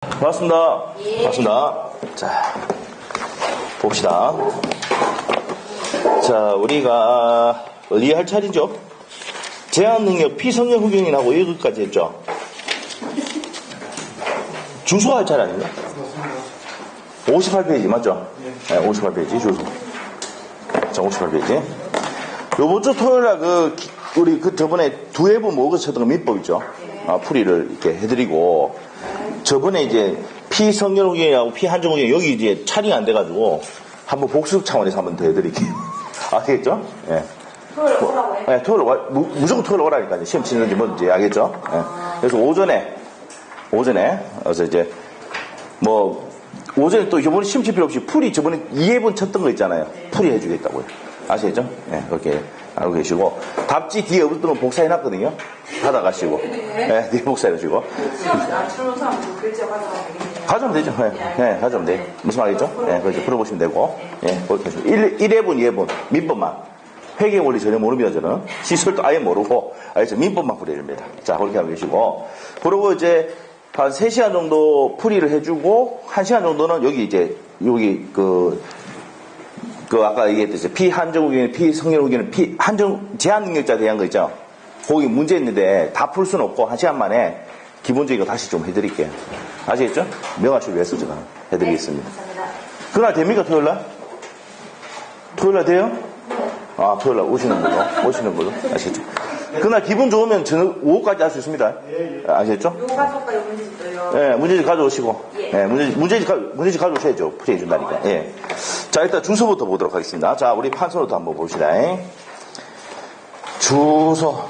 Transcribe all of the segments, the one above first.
반갑습니다. 반갑습니다. 자, 봅시다. 자, 우리가 어디 할 차례죠? 제한능력 피성령 후견이 나고 여기까지 했죠? 주소 할 차례 아닌가? 58페이지 맞죠? 네, 58페이지 주소. 자, 58페이지. 요번 주 토요일날 우리 저번에 두 회분 모의고사 쳤던 거 민법 있죠? 풀이를 이렇게 해드리고, 저번에 이제 피성령 후견이하고 피한정 후견 여기 이제 촬영이 안 돼가지고 한번 복습 차원에서 한번 더 해드릴게요. 아시겠죠? 예. 네. 토요일 오라고 해? 네, 토요일 무조건 토요일 오라니까요. 시험 치는지 뭔지 알겠죠? 네. 그래서 오전에, 그래서 이제, 오전에 또 이번에 시험 칠 필요 없이 풀이 저번에 2회분 쳤던 거 있잖아요. 풀이 해주겠다고요. 아시겠죠? 네, 그렇게 알고 계시고. 답지 뒤에 없었던 건 복사해놨거든요. 받아가시고. 네, 뒤에 복사해주시고. 추는 사람 글자 가져가면 되겠네요. 가져오면 되죠. 네, 가져오면 돼요. 무슨 말이죠? 네, 그렇죠. 풀어보시면 되고. 네, 그렇게 하시고. 1회분, 2회분, 민법만. 회계 원리 전혀 모릅니다, 저는. 시설도 아예 모르고, 알겠죠? 민법만 풀이해야 됩니다. 자, 그렇게 하고 계시고. 그리고 이제, 한 3시간 정도 풀이를 해주고, 1시간 정도는 여기 아까 얘기했듯이, 피한정 후견, 피성령 후견, 제한 능력자 대한 거 있죠? 거기 문제 있는데 다 풀 수는 없고, 1시간 만에 기본적인 거 다시 좀 해드릴게요. 아시겠죠? 명하시기 위해서 제가 해드리겠습니다. 그날 됩니까, 토요일날? 토요일날 돼요? 토요일날 오시는 걸로. 아시겠죠? 그날 기분 좋으면 저녁 오후까지 할 수 있습니다. 아시겠죠? 요거 가져올까요? 문제집도요? 네, 문제집 가져오시고. 예. 네, 문제집 가져오셔야죠. 풀이해준다니까. 예. 자, 일단 주소부터 보도록 하겠습니다. 자, 우리 판서부터 한번 봅시다. 주소.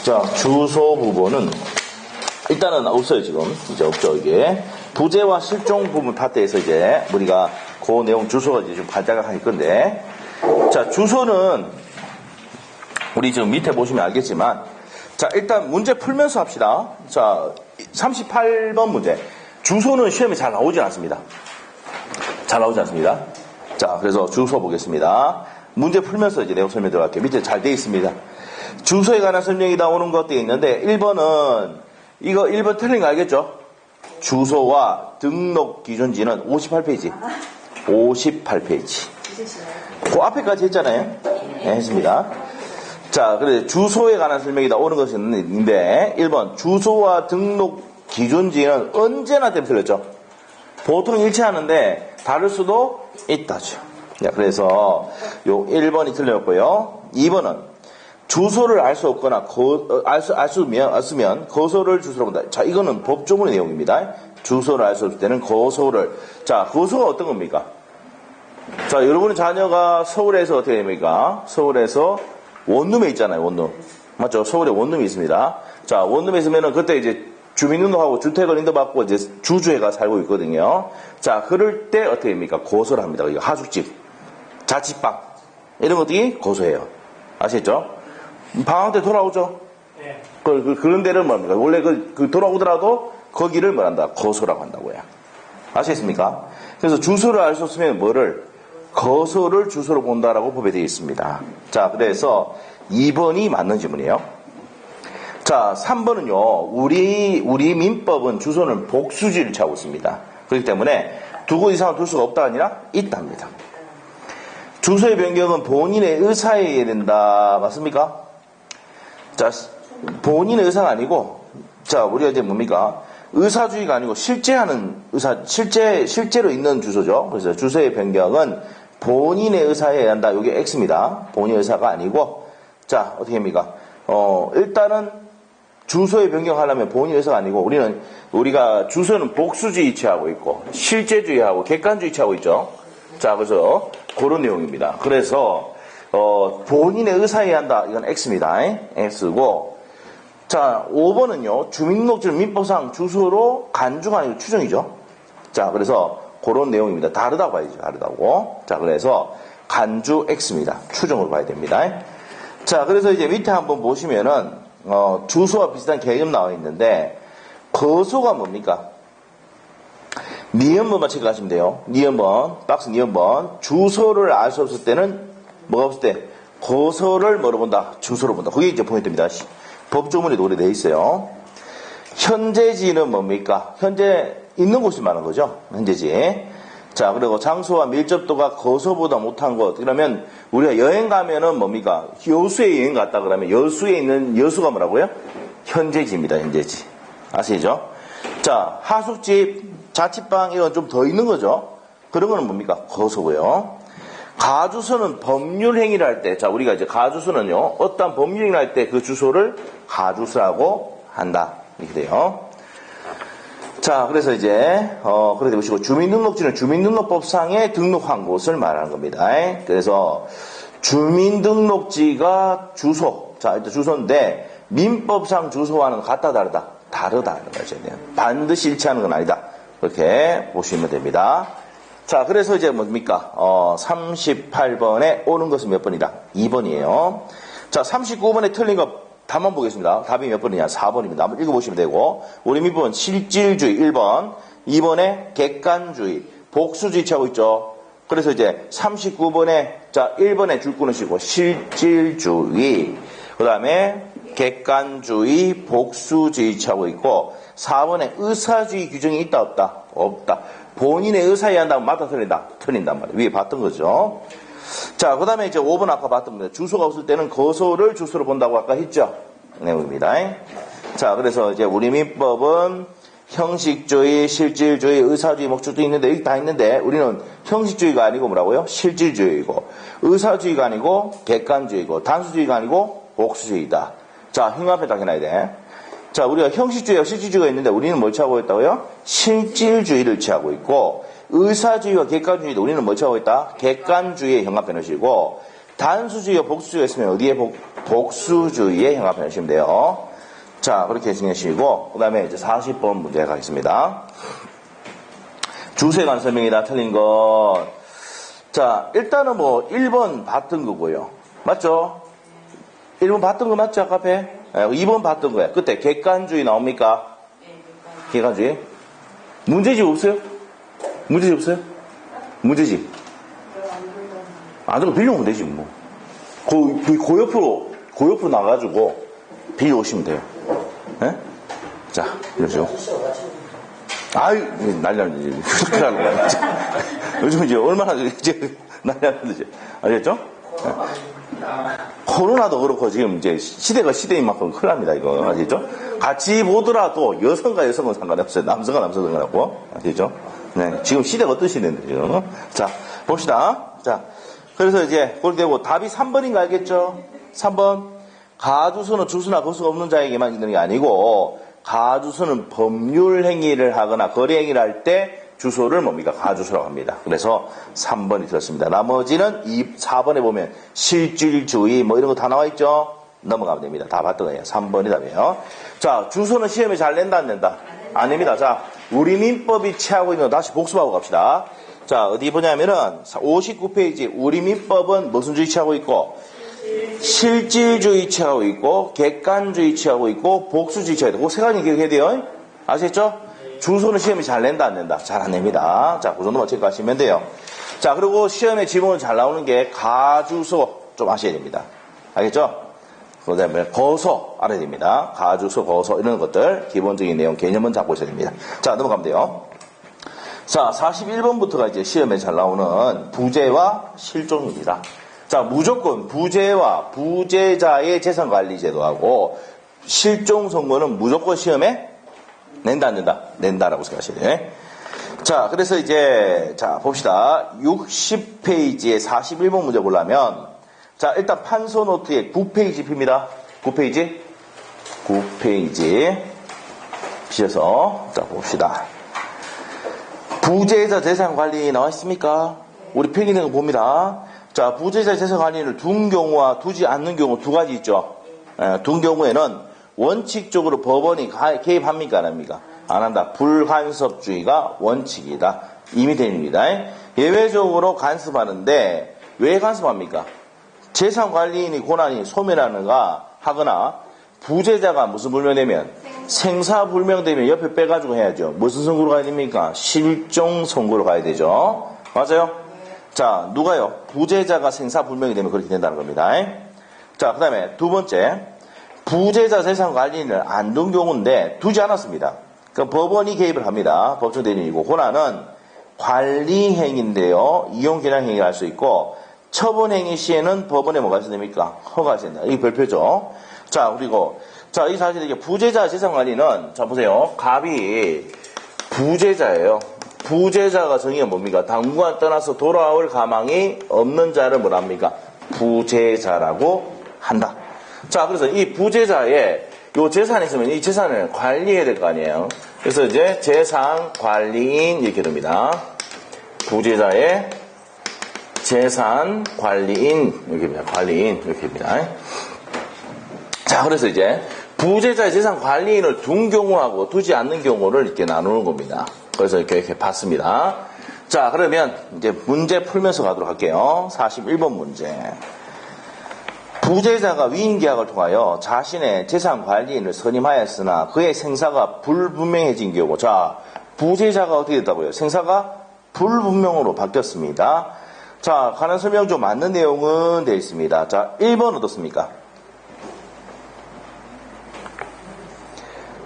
자, 주소 부분은 일단은 없어요, 지금. 이제 없죠, 이게. 부재와 실종 부분 파트에서 이제 우리가 그 내용 주소가 이제 좀 발달을 할 건데. 자, 주소는 우리 지금 밑에 보시면 알겠지만, 자, 일단 문제 풀면서 합시다. 자, 38번 문제. 주소는 시험에 잘 나오진 않습니다. 잘 나오지 않습니다. 자, 그래서 주소 보겠습니다. 문제 풀면서 이제 내용 설명 들어갈게요. 밑에 잘 되어 있습니다. 주소에 관한 설명이 나오는 것들이 있는데, 1번은, 이거 1번 틀린 거 알겠죠? 주소와 등록 기준지는 58페이지. 58페이지. 그 앞에까지 했잖아요? 네, 했습니다. 자, 그래, 주소에 관한 설명이 나오는 것이 있는데, 1번, 주소와 등록 기준지는 언제나 때문에 틀렸죠? 보통 일치하는데, 다를 수도 있다죠. 자, 그래서, 요 1번이 틀렸고요. 2번은, 주소를 알 수 없거나, 알수면, 거소를 주소로 본다. 자, 이거는 법조문의 내용입니다. 주소를 알 수 없을 때는 거소를. 자, 거소가 어떤 겁니까? 자, 여러분의 자녀가 서울에서 어떻게 됩니까? 서울에서 원룸에 있잖아요, 원룸. 맞죠? 서울에 원룸이 있습니다. 자, 원룸에 있으면은 그때 이제 주민등록하고 주택을 인도받고 이제 주주해가 살고 있거든요. 자, 그럴 때 어떻게 됩니까? 고소를 합니다. 이거 하숙집, 자취방, 이런 것들이 고소해요. 아시겠죠? 방학 때 돌아오죠? 네. 그런 데를 뭐합니까? 원래 돌아오더라도 거기를 뭐란다? 고소라고 한다고요. 아시겠습니까? 그래서 주소를 알 수 없으면 거소를 주소로 본다라고 법에 되어 있습니다. 자, 그래서 2번이 맞는 질문이에요. 자, 3번은요, 우리 민법은 주소는 복수지를 취하고 있습니다. 그렇기 때문에 두 곳 이상을 둘 수가 없다가 아니라 있답니다. 주소의 변경은 본인의 의사에 의해야 된다. 맞습니까? 자, 본인의 의사가 아니고, 자, 우리가 이제 뭡니까? 의사주의가 아니고 실제로 있는 주소죠. 그래서 주소의 변경은 본인의 의사에 의해야 한다. 이게 X입니다. 본인의 의사가 아니고, 자, 어떻게 합니까? 일단은 주소의 변경하려면 본인의 의사가 아니고, 우리가 주소는 복수주의 취하고 있고, 실제주의하고 객관주의 취하고 있죠. 자, 그래서 그런 내용입니다. 그래서, 본인의 의사에 의해야 한다. 이건 X입니다. X고, 자, 5번은요, 주민등록증 민법상 주소로 간주가 아니고 추정이죠. 자, 그래서 그런 내용입니다. 다르다고 봐야죠. 다르다고. 자, 그래서 간주 X입니다. 추정으로 봐야 됩니다. 자, 그래서 이제 밑에 한번 보시면은, 주소와 비슷한 개념 나와 있는데, 거소가 뭡니까? 니은번만 체크하시면 돼요. 니은번, 박스 니은번. 주소를 알 수 없을 때는, 뭐가 없을 때? 거소를 뭐로 본다? 주소로 본다. 그게 이제 포인트입니다. 법조문에도 오래 돼 있어요. 현재지는 뭡니까? 현재 있는 곳이 말하는 거죠. 현재지. 자, 그리고 장소와 밀접도가 거소보다 못한 곳. 그러면 우리가 여행 가면은 뭡니까? 여수에 여행 갔다 그러면 여수에 있는 여수가 뭐라고요? 현재지입니다. 현재지. 아시죠? 자, 하숙집, 자취방 이건 좀 더 있는 거죠. 그런 거는 뭡니까? 거소고요. 가주소는 법률 행위를 할 때, 자, 우리가 이제 가주소는요, 어떠한 법률 행위를 할 때 그 주소를 가주소라고 한다. 이렇게 돼요. 자, 그래서 이제, 그렇게 보시고, 주민등록지는 주민등록법상에 등록한 곳을 말하는 겁니다. 그래서, 주민등록지가 주소. 자, 일단 주소인데, 민법상 주소와는 같다, 다르다? 다르다는 거죠. 반드시 일치하는 건 아니다. 그렇게 보시면 됩니다. 자, 그래서 이제 뭡니까? 38번에 오는 것은 몇 번이다? 2번이에요. 자, 39번에 틀린 거 답만 보겠습니다. 답이 몇 번이냐? 4번입니다. 한번 읽어보시면 되고, 우리 밑부분 실질주의 1번, 2번에 객관주의, 복수주의 취하고 있죠. 그래서 이제 39번에, 자, 1번에 줄 끊으시고, 실질주의, 그 다음에 객관주의, 복수주의 취하고 있고, 4번에 의사주의 규정이 있다, 없다? 없다. 본인의 의사에 한다면 맞다, 틀린다? 틀린단 말이에요. 위에 봤던 거죠. 자, 그 다음에 이제 5번 아까 봤던 겁니다. 주소가 없을 때는 거소를 주소로 본다고 아까 했죠? 내용입니다. 자, 그래서 이제 우리 민법은 형식주의, 실질주의, 의사주의, 목적도 있는데, 여기 다 있는데, 우리는 형식주의가 아니고 뭐라고요? 실질주의이고, 의사주의가 아니고, 객관주의고, 단수주의가 아니고, 복수주의다. 자, 흉 앞에 딱 해놔야 돼. 자, 우리가 형식주의와 실질주의가 있는데, 우리는 뭘 취하고 있다고요? 실질주의를 취하고 있고, 의사주의와 객관주의도 우리는 뭐 취하고 있다? 객관주의에 형합해 놓으시고, 단수주의와 복수주의가 있으면 어디에 복수주의에 형합해 놓으시면 돼요. 자, 그렇게 정해주시고, 그 다음에 이제 40번 문제 가겠습니다. 주소에 관한 설명이다. 틀린 것. 자, 일단은 뭐, 1번 봤던 거고요. 맞죠? 1번 봤던 거 맞죠? 아까 앞에? 2번 봤던 거야. 그때 객관주의 나옵니까? 객관주의? 문제집 없어요? 문제집 없어요? 문제집. 안 들고 빌려오면 되지, 뭐. 그 옆으로 나가가지고 빌려오시면 돼요. 예? 자, 이러죠. 아유, 난리 나는데, 큰일 나는 거야. 요즘 이제 얼마나 이제 난리 나는지. 알겠죠? 코로나도 그렇고 지금 이제 시대가 시대인 만큼 큰일 납니다, 이거. 아시죠? 같이 보더라도 여성과 여성은 상관없어요. 남성과 남성은 상관없고. 아시죠? 네. 지금 시대가 어떤 시대인데, 지금. 자, 봅시다. 자, 그래서 이제 그렇게 되고 답이 3번인 거 알겠죠? 3번. 가주소는 주소나 거수가 없는 자에게만 있는 게 아니고, 가주소는 법률 행위를 하거나 거래 행위를 할 때 주소를 뭡니까? 가주소라고 합니다. 그래서 3번이 들었습니다. 나머지는 4번에 보면 실질주의 뭐 이런 거 다 나와 있죠? 넘어가면 됩니다. 다 봤던 거예요. 3번이 답이에요. 자, 주소는 시험에 잘 낸다 안 낸다? 안 냅니다. 자, 우리 민법이 취하고 있는 거 다시 복습하고 갑시다. 자, 어디 보냐면은 59페이지 우리 민법은 무슨 주의 취하고 있고 실질주의 취하고 있고 객관주의 취하고 있고 복수주의 취하고 있고 그 세 가지 기억해야 돼요. 아시겠죠? 주소는 시험에 잘 낸다 안 낸다? 잘 안 냅니다. 자, 그 정도만 체크하시면 돼요. 자, 그리고 시험에 지문을 잘 나오는 게 가주소 좀 아셔야 됩니다. 알겠죠? 그 다음에 거소 알아야 됩니다. 가주소, 거소 이런 것들 기본적인 내용 개념은 잡고 있어야 됩니다. 자, 넘어가면 돼요. 자, 41번부터가 이제 시험에 잘 나오는 부재와 실종입니다. 자, 무조건 부재와 부재자의 재산관리제도하고 실종 선고는 무조건 시험에 낸다 안 낸다? 낸다라고 생각하셔야 돼요. 자, 그래서 이제 자 봅시다. 60페이지에 41번 문제 보려면 자, 일단 판서 노트에 9페이지 핍니다. 9페이지 피셔서 자 봅시다. 부재자 재산관리 나와 있습니까? 우리 필기는 거 봅니다. 자, 부재자 재산관리를 둔 경우와 두지 않는 경우 두 가지 있죠. 둔 경우에는 원칙적으로 법원이 개입합니까? 안 합니까? 안 한다. 불간섭주의가 원칙이다. 이미 됩니다. 예외적으로 간섭하는데 왜 간섭합니까? 재산관리인이 고난이 소멸하거나 부재자가 무슨 불명되면 생사불명되면 옆에 빼가지고 해야죠. 무슨 선고로 가야 됩니까? 실종 선고로 가야 되죠. 맞아요? 자, 누가요? 부재자가 생사불명이 되면 그렇게 된다는 겁니다. 자, 그 다음에 두 번째 부재자 재산 관리인을 안 둔 경우인데 두지 않았습니다. 그럼 법원이 개입을 합니다. 법정 대리인이고 권한은 관리행위인데요. 이용 개량 행위를 할 수 있고 처분 행위 시에는 법원에 뭐가 있어야 됩니까? 허가가 있어야 됩니다. 이 별표죠. 자, 그리고 자, 이 사실 이게 부재자 재산 관리는 자 보세요. 갑이 부재자예요. 부재자가 정의가 뭡니까? 당분간 떠나서 돌아올 가망이 없는 자를 뭐랍니까? 부재자라고 한다. 자, 그래서 이 부재자의 요 재산이 있으면 이 재산을 관리해야 될 거 아니에요. 그래서 이제 재산 관리인 이렇게 됩니다. 부재자의 재산 관리인 이렇게 됩니다. 관리인 이렇게 됩니다. 자, 그래서 이제 부재자의 재산 관리인을 둔 경우하고 두지 않는 경우를 이렇게 나누는 겁니다. 그래서 이렇게 봤습니다. 자, 그러면 이제 문제 풀면서 가도록 할게요. 41번 문제. 부재자가 위임계약을 통하여 자신의 재산 관리인을 선임하였으나 그의 생사가 불분명해진 경우. 자, 부재자가 어떻게 됐다고요? 생사가 불분명으로 바뀌었습니다. 자, 관한 설명 좀 맞는 내용은 되어 있습니다. 자, 1번 어떻습니까?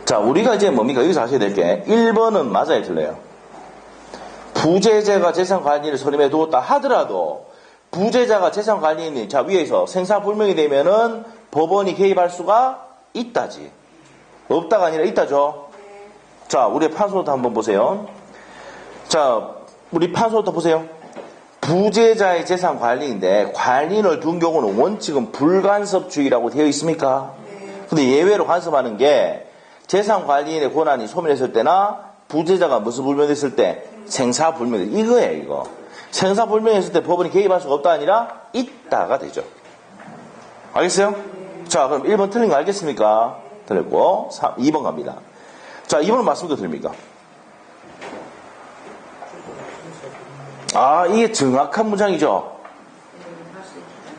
자, 우리가 이제 뭡니까? 여기서 아셔야 될 게 1번은 맞아요, 틀려요? 부재자가 재산 관리인을 선임해 두었다 하더라도 부재자가 재산 관리인이 자 위에서 생사불명이 되면은 법원이 개입할 수가 있다지. 없다가 아니라 있다죠. 자, 우리의 판소부터 한번 보세요. 자, 우리 판소부터 보세요. 부재자의 재산 관리인데 관리인을 둔 경우는 원칙은 불간섭주의라고 되어 있습니까? 근데 예외로 간섭하는 게 재산 관리인의 권한이 소멸했을 때나 부재자가 무슨 불명됐을 때 생사불명 이거예요, 이거. 생사불명했을 때 법원이 개입할 수가 없다 아니라 있다가 되죠. 알겠어요? 자, 그럼 1번 틀린 거 알겠습니까? 틀렸고 2번 갑니다. 자, 2번은 맞습니까? 틀립니까? 아, 이게 정확한 문장이죠.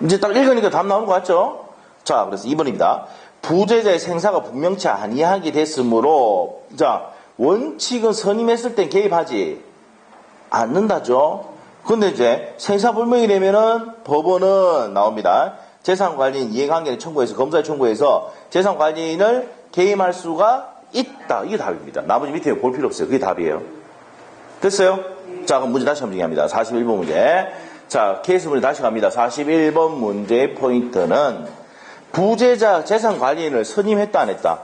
이제 딱 읽으니까 답 나오는 거 같죠? 자, 그래서 2번입니다. 부재자의 생사가 분명치 아니하게 됐으므로 자, 원칙은 선임했을 땐 개입하지 않는다죠. 근데 이제 생사불명이 되면은 법원은 나옵니다. 재산관리인 이해관계를 청구해서 검사에 청구해서 재산관리인을 개임할 수가 있다. 이게 답입니다. 나머지 밑에 볼 필요 없어요. 그게 답이에요. 됐어요? 자, 그럼 문제 다시 한번 정리합니다. 41번 문제. 자, 케이스 문제 다시 갑니다. 41번 문제의 포인트는 부재자 재산관리인을 선임했다 안 했다?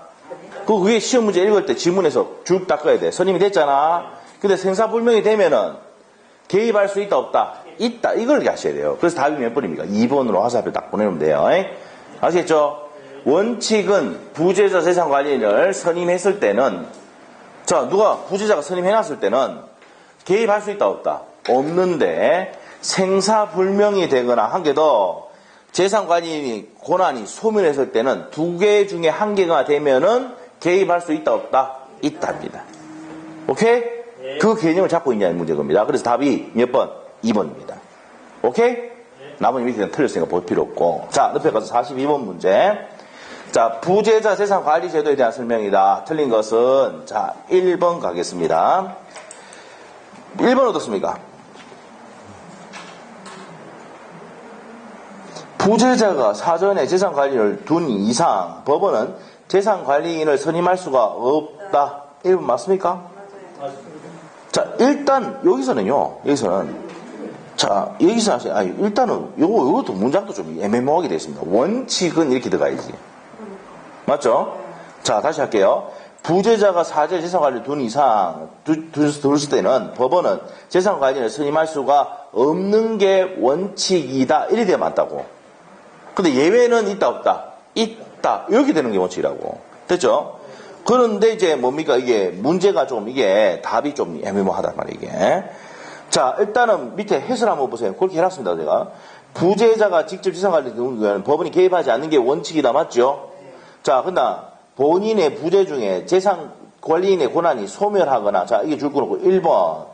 그게 시험 문제 읽을 때 지문에서 쭉 닦아야 돼. 선임이 됐잖아. 근데 생사불명이 되면은 개입할 수 있다 없다? 있다. 이걸 아셔야 돼요. 그래서 답이 몇 번입니까? 2번으로 화살표 딱 보내면 돼요. 아시겠죠? 원칙은 부재자 재산관리인을 선임했을 때는 자, 누가 부재자가 선임해놨을 때는 개입할 수 있다 없다? 없는데 생사불명이 되거나 한 개 더 재산관리인이 권한이 소멸했을 때는 두 개 중에 한 개가 되면은 개입할 수 있다 없다? 있답니다. 오케이? 그 개념을 잡고 있냐는 문제입니다. 그래서 답이 몇 번? 2번입니다. 오케이? 나머지 밑에는 틀렸으니까 볼 필요 없고. 자, 옆에 가서 42번 문제. 자, 부재자 재산 관리 제도에 대한 설명이다. 틀린 것은 자, 1번 가겠습니다. 1번 어떻습니까? 부재자가 사전에 재산 관리를 둔 이상 법원은 재산 관리인을 선임할 수가 없다. 1번 맞습니까? 자, 일단 여기서는 자, 여기서 일단은 요것도 문장도 좀 애매모호하게 되어 있습니다. 원칙은 이렇게 들어가야지. 맞죠? 자, 다시 할게요. 부재자가 사전에 재산 관리를 둔 이상 둘 때는 법원은 재산 관리인을 선임할 수가 없는 게 원칙이다. 이래 돼야 맞다고. 근데 예외는 있다 없다? 있다. 이렇게 되는 게 원칙이라고. 됐죠? 그런데 이제 뭡니까? 이게 문제가 좀 이게 답이 좀 애매모호하단 말이에요, 이게. 자, 일단은 밑에 해설 한번 보세요. 그렇게 해놨습니다, 제가. 부재자가 직접 재산관리를 두는 경우에는 법원이 개입하지 않는 게 원칙이다, 맞죠? 자, 그러나 본인의 부재 중에 재산관리인의 권한이 소멸하거나, 자, 이게 줄 거고 1번.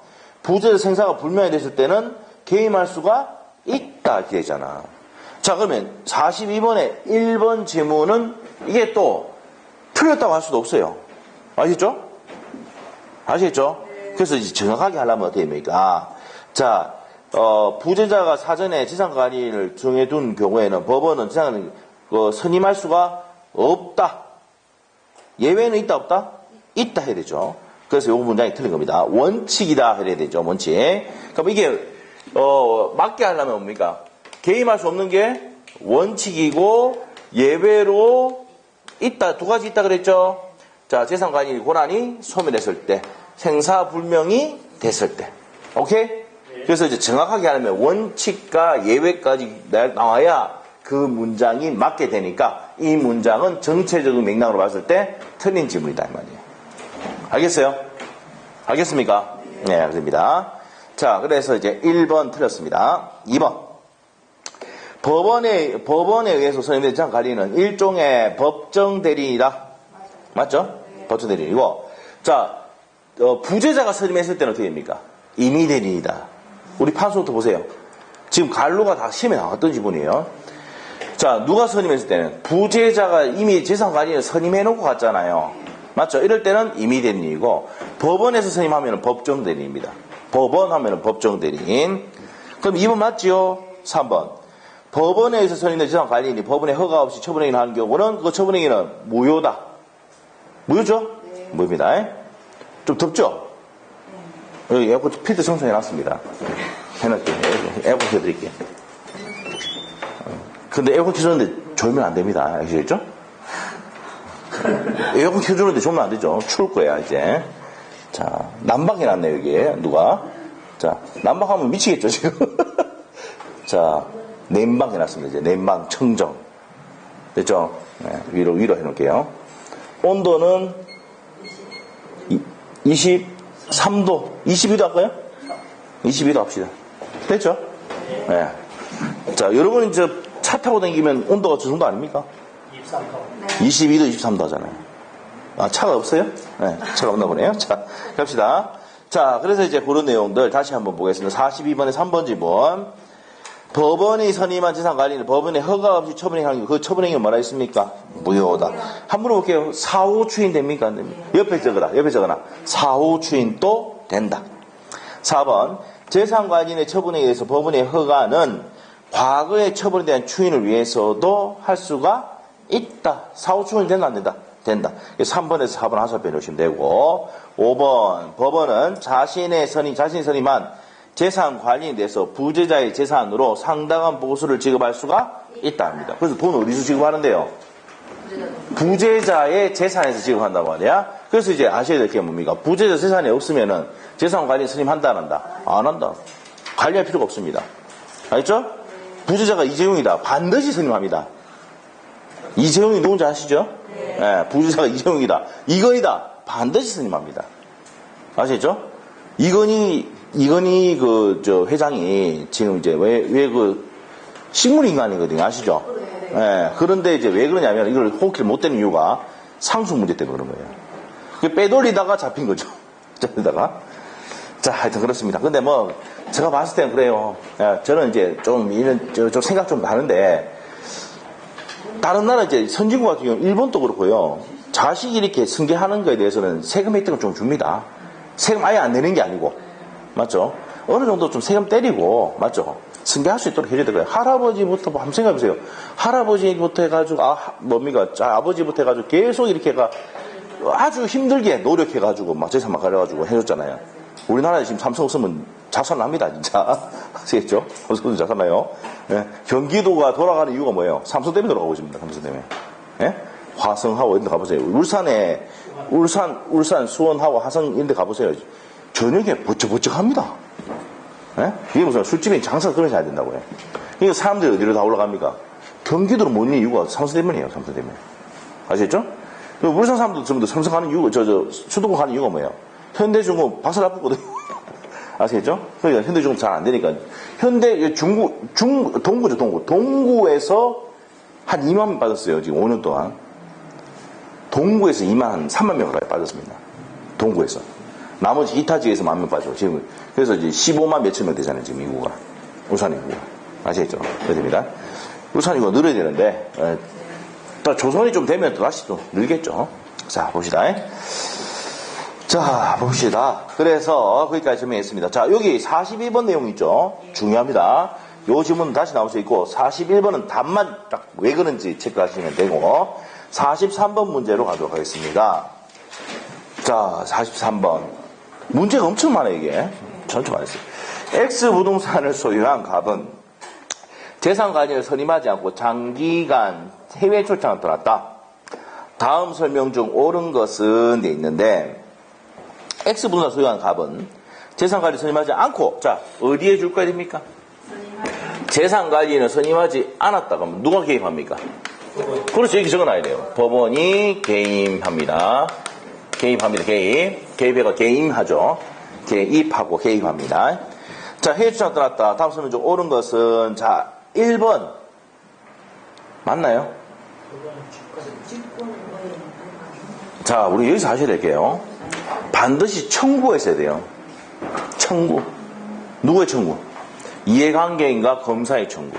부재자 생사가 불명이 됐을 때는 개입할 수가 있다, 이렇게 되잖아. 자, 그러면 42번의 1번 지문은 이게 또 틀렸다고 할 수도 없어요. 아시죠? 아시겠죠? 그래서 이제 정확하게 하려면 어떻게 됩니까? 자, 부재자가 사전에 재산관리인을 정해둔 경우에는 법원은 재산을 선임할 수가 없다. 예외는 있다, 없다? 있다 해야 되죠. 그래서 요 문장이 틀린 겁니다. 원칙이다 해야 되죠, 원칙. 그럼 이게, 맞게 하려면 뭡니까? 개임할 수 없는 게 원칙이고, 예외로 있다, 두 가지 있다 그랬죠? 자, 재산관이 고난이 소멸했을 때, 생사불명이 됐을 때. 오케이? 그래서 이제 정확하게 하려면 원칙과 예외까지 나와야 그 문장이 맞게 되니까 이 문장은 전체적인 맥락으로 봤을 때 틀린 지문이다, 이 말이에요. 알겠어요? 알겠습니까? 네, 알겠습니다. 자, 그래서 이제 1번 틀렸습니다. 2번. 법원에 의해서 선임된 재산 관리는 일종의 법정 대리인이다. 맞죠? 법정 대리인이고. 자, 부재자가 선임했을 때는 어떻게 됩니까? 임의 대리인이다. 우리 판소부터 보세요. 지금 갈로가 다 시험에 나왔던 지문이에요. 자, 누가 선임했을 때는 부재자가 이미 재산관리를 선임해놓고 갔잖아요. 맞죠? 이럴 때는 임의 대리인이고 법원에서 선임하면 법정 대리인입니다. 법원 하면 법정 대리인. 그럼 2번 맞지요? 3번. 법원에 의해서 선임된 재산관리인이 법원의 허가 없이 처분행위를 하는 경우는 그 처분행위는 무효다. 무효죠? 네. 무효입니다. 좀 덥죠? 여기 에어컨 필터 청소해놨습니다. 해놨게요. 에어컨 켜드릴게요. 근데 에어컨 켜줬는데 졸면 안 됩니다. 아시겠죠? 에어컨 켜주는데 졸면 안 되죠. 추울 거야, 이제. 자, 난방해놨네, 여기에. 누가. 자, 난방하면 미치겠죠, 지금. 자, 냉방해놨습니다. 이제 냉방, 청정. 됐죠? 네, 위로 해놓을게요. 온도는 23도, 22도 할까요? 22도 합시다. 됐죠? 네. 자, 여러분 이제 차 타고 다니면 온도가 저 정도 아닙니까? 22도, 23도 하잖아요. 아, 차가 없어요? 네, 차가 없나 보네요. 자, 갑시다. 자, 그래서 이제 그런 내용들 다시 한번 보겠습니다. 42번에 3번 지문. 법원이 선임한 재산관리는 법원의 허가 없이 처분행하는 게 그 처분행위는 뭐라 했습니까? 무효다. 한번 물어볼게요. 사후 추인 됩니까? 안 됩니까? 옆에 적어라. 사후 추인도 된다. 4번. 재산관리인의 처분에 의해서 법원의 허가는 과거의 처분에 대한 추인을 위해서도 할 수가 있다. 사후 추인이 된다, 안 된다? 된다. 3번에서 4번 하셔서 넣으시면 되고, 5번. 법원은 자신이 선임한 재산관리인에 대해서 부재자의 재산으로 상당한 보수를 지급할 수가 있다 합니다. 그래서 돈 어디서 지급하는데요? 부재자의 재산에서 지급한다고 하냐? 그래서 이제 아셔야 될 게 뭡니까? 부재자 재산이 없으면은 재산관리 선임한다, 안 한다? 안 한다. 관리할 필요가 없습니다. 알겠죠? 부재자가 이재용이다. 반드시 선임합니다. 이재용이 누군지 아시죠? 네, 부재자가 이재용이다. 이건희다. 반드시 선임합니다. 아시겠죠? 이건희 회장이 지금 이제 왜 식물인간이거든요. 아시죠? 네. 그런데 이제 왜 그러냐면 이걸 호흡기를 못 대는 이유가 상속 문제 때문에 그런 거예요. 빼돌리다가 잡힌 거죠. 빼돌리다가. 자, 하여튼 그렇습니다. 근데 뭐, 제가 봤을 땐 그래요. 저는 이제 좀 생각 좀 다른데, 다른 나라 이제 선진국 같은 경우, 일본도 그렇고요. 자식이 이렇게 승계하는 거에 대해서는 세금 혜택을 좀 줍니다. 세금 아예 안 내는 게 아니고. 맞죠? 어느 정도 좀 세금 때리고, 맞죠? 승계할 수 있도록 해줘야 되고요. 할아버지부터 한번 생각해보세요. 할아버지부터 해가지고, 아버지부터 해가지고 계속 이렇게 아주 힘들게 노력해가지고 막 재산 막 가려가지고 해줬잖아요. 우리나라에 지금 삼성 없으면 자살납니다, 진짜. 아시겠죠? 삼성 자살나요? 예? 경기도가 돌아가는 이유가 뭐예요? 삼성 때문에 돌아가고 있습니다, 삼성 때문에. 예? 화성하고 이런 데 가보세요. 울산, 수원하고 화성 이런 데 가보세요. 저녁에 버쩍버쩍합니다. 예? 이게 무슨 술집에 장사가 그렇게 해야 된다고요. 이거 사람들이 어디로 다 올라갑니까? 경기도로 못 있는 이유가 삼성 때문이에요, 삼성 때문에. 아시겠죠? 울산 사람들도 전부 다 삼성 가는 이유가, 수도권 가는 이유가 뭐예요? 현대중공 박살 나쁘거든요. 아시겠죠? 그러니까 현대중공 잘 안 되니까. 동구죠, 동구. 동구에서 한 2만 명 빠졌어요, 지금 5년 동안. 동구에서 3만 명 가까이 빠졌습니다. 동구에서. 나머지 이타지에서 10,000명 빠져. 지금, 그래서 이제 15만 몇천 명 되잖아요, 지금 인구가. 울산 인구가. 아시겠죠? 그래야 됩니다. 울산 인구가 늘어야 되는데, 조선이 좀 되면 다시 또 늘겠죠. 자, 봅시다. 자, 봅시다. 그래서 거기까지 설명했습니다. 자, 여기 42번 내용 있죠? 중요합니다. 요 질문 다시 나올 수 있고, 41번은 답만 딱 왜 그런지 체크하시면 되고, 43번 문제로 가도록 하겠습니다. 자, 43번. 문제가 엄청 많아요, 이게. 전체 많았어요. X 부동산을 소유한 갑은 재산 관리를 선임하지 않고 장기간 해외 출장을 떠났다. 다음 설명 중 옳은 것은 돼 있는데, X 부동산 소유한 갑은 재산 관리 선임하지 않고, 자, 어디에 줄 거야 됩니까? 재산 관리는 선임하지 않았다. 그러면 누가 개입합니까? 그렇죠. 이렇게 적어놔야 돼요. 법원이 개입합니다. 개입합니다. 개입. 개입해가 개임하죠. 개입하고 개입합니다. 자, 해외 출장 떠났다. 다음 설명 중 옳은 것은, 자, 1번. 맞나요? 자, 우리 여기서 하셔야 될게요. 반드시 청구했어야 돼요. 청구. 누구의 청구? 이해관계인가 검사의 청구.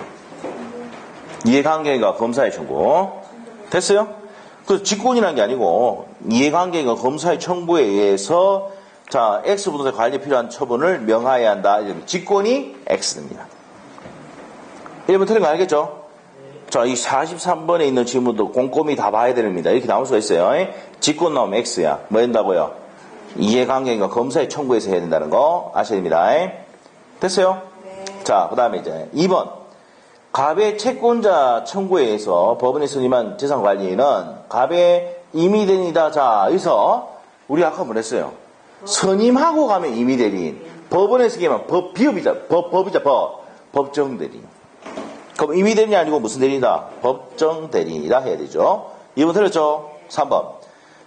이해관계인가 검사의 청구. 됐어요? 그래서 직권이라는 게 아니고 이해관계인가 검사의 청구에 의해서 자, X부동산 관리에 필요한 처분을 명하여야 한다. 직권이 X입니다. 1번 틀린 거 알겠죠? 자, 이 43번에 있는 질문도 꼼꼼히 다 봐야 됩니다. 이렇게 나올 수가 있어요. 직권 나오면 X야. 뭐 된다고요? 이해관계인가 검사의 청구에서 해야 된다는 거 아셔야 됩니다. 됐어요? 네. 자, 그 다음에 이제 2번. 갑의 채권자 청구에 의해서 법원이 선임한 재산관리인은 갑의 임의대리인이다. 자, 여기서 우리 아까 뭐랬어요? 선임하고 가면 임의대리인. 법원에서 기면 비업이자, 법이자 법정대리인. 그럼 임의대리인이 아니고 무슨 대리인이다? 법정대리인이다 해야 되죠. 2번 틀렸죠? 3번.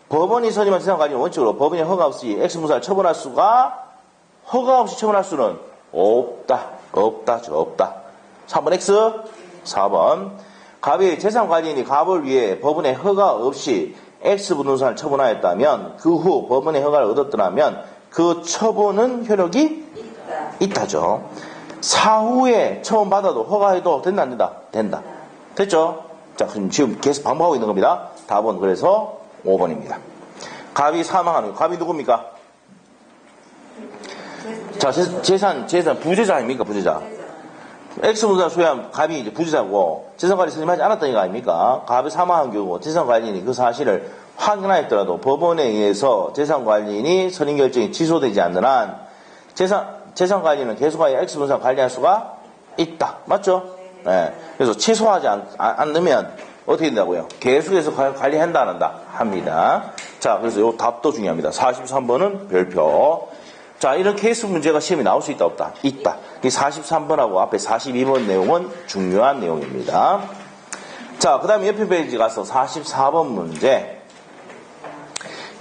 법원이 선임한 재산관리는 원칙으로 법원이 허가 없이 X부동산을 처분할 수가 허가 없이 처분할 수는 없다. 없다. 3번 X. 4번. 갑의 재산관리인이 갑을 위해 법원의 허가 없이 X부동산을 처분하였다면 그 후 법원의 허가를 얻었더라면 그 처분은 효력이 있다죠. 사후에 처분받아도 허가해도 된다 안 된다? 된다. 됐죠? 자, 그럼 지금 계속 반복하고 있는 겁니다. 답은 그래서 5번입니다. 갑이 사망하는 갑이 누굽니까? 자, 재산 부재자 아닙니까? 부재자. X부동산 소유한 갑이 이제 부재자고 재산관리 선임하지 않았던 거 아닙니까? 갑이 사망한 경우 재산관리인이 그 사실을 확인하였더라도 법원에 의해서 재산관리인이 선임 결정이 취소되지 않는 한 재산관리는 계속하여 X부동산 관리할 수가 있다. 맞죠? 네. 그래서 취소하지 않으면 어떻게 된다고요? 계속해서 관리한다 안 한다? 합니다. 자, 그래서 이 답도 중요합니다. 43번은 별표. 자, 이런 케이스 문제가 시험에 나올 수 있다 없다? 있다. 이 43번하고 앞에 42번 내용은 중요한 내용입니다. 자, 그 다음에 옆에 페이지 가서 44번 문제.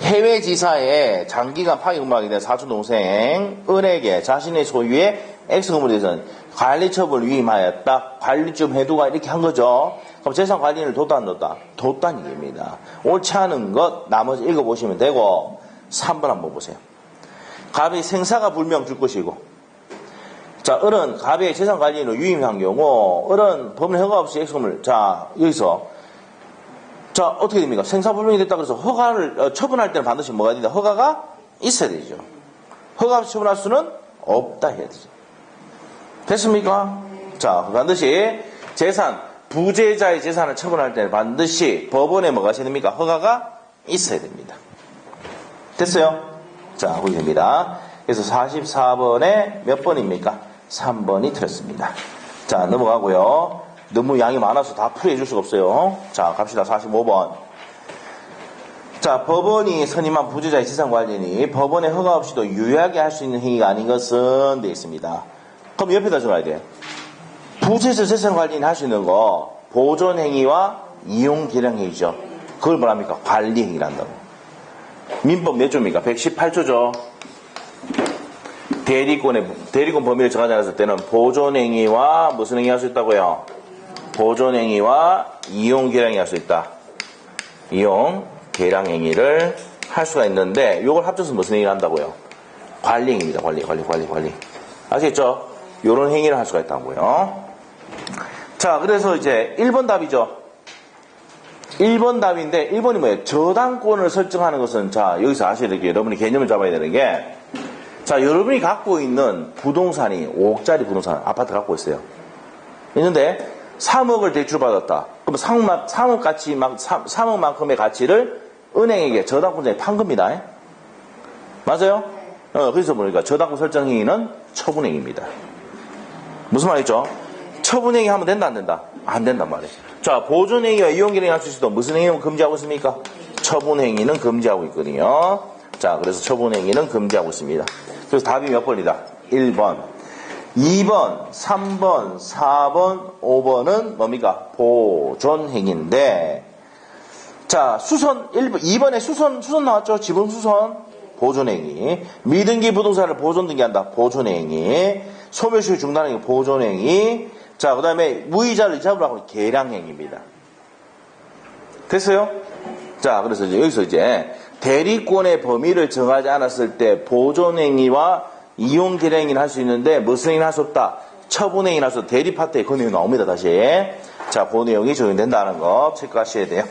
해외 지사에 장기간 파기 근무하게 된 사촌 동생 은에게 자신의 소유의 X 건물에 대해서는 관리 처분을 위임하였다. 관리 좀 해두가 이렇게 한 거죠. 그럼 재산 관리인을 뒀다 안 뒀다? 뒀다는 얘기입니다. 옳지 않은 것 나머지 읽어보시면 되고 3번 한번 보세요. 갑이 생사가 불명 줄 것이고 자, 을은 갑의 재산 관리인으로 유임한 경우 을은 법원 허가 없이 X 건물 자, 여기서 자, 어떻게 됩니까? 생사불명이 됐다 그래서 허가를 처분할 때는 반드시 뭐가 된다? 허가가 있어야 되죠. 허가 없이 처분할 수는 없다 해야 되죠. 됐습니까? 자, 반드시 부재자의 재산을 처분할 때는 반드시 법원에 뭐가 있어야 됩니까? 허가가 있어야 됩니다. 됐어요? 자, 보기 됩니다. 그래서 44번에 몇 번입니까? 3번이 틀렸습니다. 자, 넘어가고요. 너무 양이 많아서 다 풀이해 줄 수가 없어요. 자, 갑시다. 45번. 자, 법원이 선임한 부재자의 재산관리인이 법원의 허가 없이도 유효하게 할 수 있는 행위가 아닌 것은 되어 있습니다. 그럼 옆에다 적어야 돼요. 부재자 재산관리인이 할 수 있는 거 보존행위와 이용계량행위죠. 그걸 뭐랍니까? 관리행위란다고. 민법 몇 조입니까? 118조죠. 대리권 범위를 정하지 않았을 때는 보존행위와 무슨 행위 할 수 있다고요? 보존행위와 이용계량이 할 수 있다. 이용계량행위를 할 수가 있는데 이걸 합쳐서 무슨 행위를 한다고요? 관리행위입니다. 관리. 아시겠죠? 이런 행위를 할 수가 있다고요. 자, 그래서 이제 1번 답이죠. 1번 답인데 1번이 뭐예요? 저당권을 설정하는 것은 자, 여기서 아셔야 될 게 여러분이 개념을 잡아야 되는 게 자, 여러분이 갖고 있는 부동산이 5억짜리 부동산 아파트 갖고 있어요. 있는데 3억을 대출받았다. 그럼 3억만큼의 가치를 은행에게 저당권자에 판 겁니다. 맞아요? 그래서 보니까 저당권 설정 행위는 처분행위입니다. 무슨 말이죠? 처분행위 하면 된다, 안 된다? 안 된단 말이에요. 자, 보존행위와 이용기능이 할 수 있어도 무슨 행위는 금지하고 있습니까? 처분행위는 금지하고 있거든요. 자, 그래서 처분행위는 금지하고 있습니다. 그래서 답이 몇 번이다? 1번. 2번, 3번, 4번, 5번은 뭡니까? 보존행위인데, 자, 수선, 2번에 수선 나왔죠? 지분 수선, 보존행위. 미등기 부동산을 보존 등기한다, 보존행위. 소멸시효 중단행위, 보존행위. 자, 그 다음에 무이자를 이자로 하고 계량행위입니다. 됐어요? 자, 그래서 여기서 이제 대리권의 범위를 정하지 않았을 때 보존행위와 이용계량행위를 할 수 있는데 무슨 행위를 할 수 없다? 처분행위를 할 수 없다. 대리파트에 그 내용이 나옵니다, 다시. 자, 그 내용이 적용된다는 거 체크하셔야 돼요.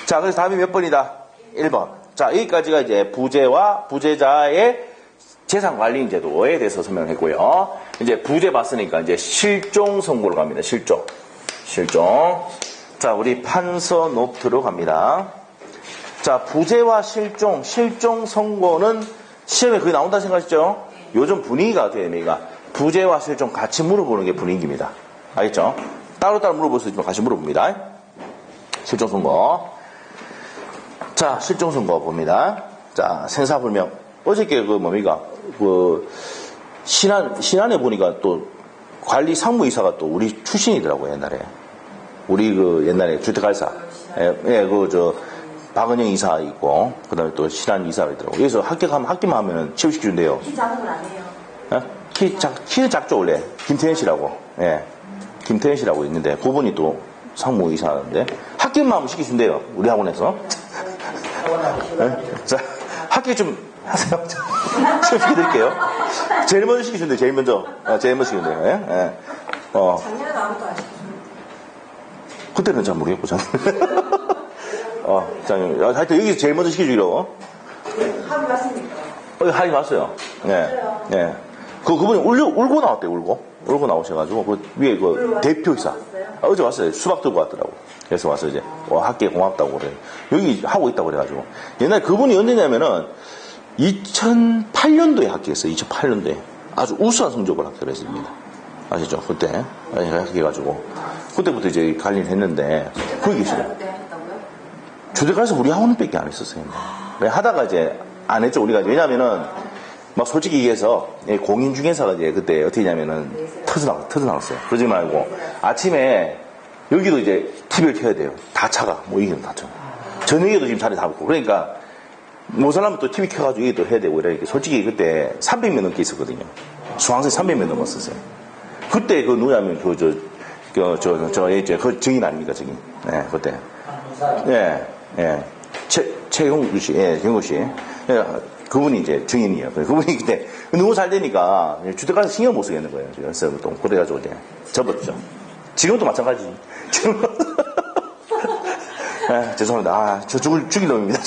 자, 그래서 답이 몇 번이다? 1번. 자, 여기까지가 이제 부재와 부재자의 재산관리인 제도에 대해서 설명을 했고요. 이제 부재 봤으니까 이제 실종 선고로 갑니다. 실종. 자, 우리 판서 노트로 갑니다. 자, 부재와 실종 선고는 시험에 거의 나온다 생각하시죠? 요즘 분위기가 어떻게 됩니까? 부재와 실종 같이 물어보는 게 분위기입니다. 알겠죠? 따로따로 물어볼 수 있지만 같이 물어봅니다. 실종 선고. 자, 실종 선고 봅니다. 자, 생사불명. 어저께 뭡니까? 신안에 보니까 또 관리 상무이사가 또 우리 출신이더라고요, 옛날에. 우리 옛날에 주택갈사. 박은영 이사 있고, 그 다음에 또 신안 이사가 있더라고요. 그래서 합격만 하면은 취업시켜준대요. 키 작은 건 아니에요. 키는 작죠, 원래. 김태현 씨라고. 예. 김태현 씨라고 있는데, 그분이 또 상무이사인데, 합격만 하면 시켜준대요. 우리 학원에서. 자, 합격 좀 하세요. 시켜드릴게요. 제일 먼저 시키신대요, 제일 먼저. 제일 먼저 시키신대요. 예? 작년에는 아무도 안 시켰어요. 그때는 잘 모르겠고, 저는. 하여튼 여기서 제일 먼저 시켜주기로. 합의 맞습니까? 합의 맞어요. 예. 그분이 울고 나왔대요, 울고 나오셔가지고, 위에 대표이사. 어제 왔어요. 수박 들고 왔더라고. 그래서 와서 이제, 학교에 고맙다고 그래. 여기 하고 있다고 그래가지고. 옛날에 그분이 언제냐면은, 2008년도에 합격했어요. 2008년도에. 아주 우수한 성적을 합격을 했습니다. 아시죠? 그때. 합격해가지고. 그때부터 이제 관리를 했는데, 거기 계시죠. 주택가에서 우리 학원밖에 안 했었어요. 하다가 이제 안 했죠. 우리가. 왜냐면은, 막 솔직히 얘기해서, 공인중개사가 이제 그때 어떻게 했냐면은, 터져나갔어요. 그러지 말고, 아침에, 여기도 이제 TV를 켜야 돼요. 다 차가. 이기는 다 차. 저녁에도 지금 자리 잡고. 그러니까, 모자라면 또 TV 켜가지고 이게 또 해야 되고 이러니까 솔직히 그때 300명 넘게 있었거든요. 수강생 300명 넘었었어요. 그때 누구냐면 그 증인 아닙니까, 증인. 네, 그때. 최경구 씨, 경구 씨. 그분이 이제 증인이에요. 그분이 그때 너무 잘 되니까 주택가에서 신경 못 쓰겠는 거예요. 그래서 또 그래가지고 이제 접었죠. 지금도 마찬가지지. 지금. 죄송합니다. 저 죽일 놈입니다.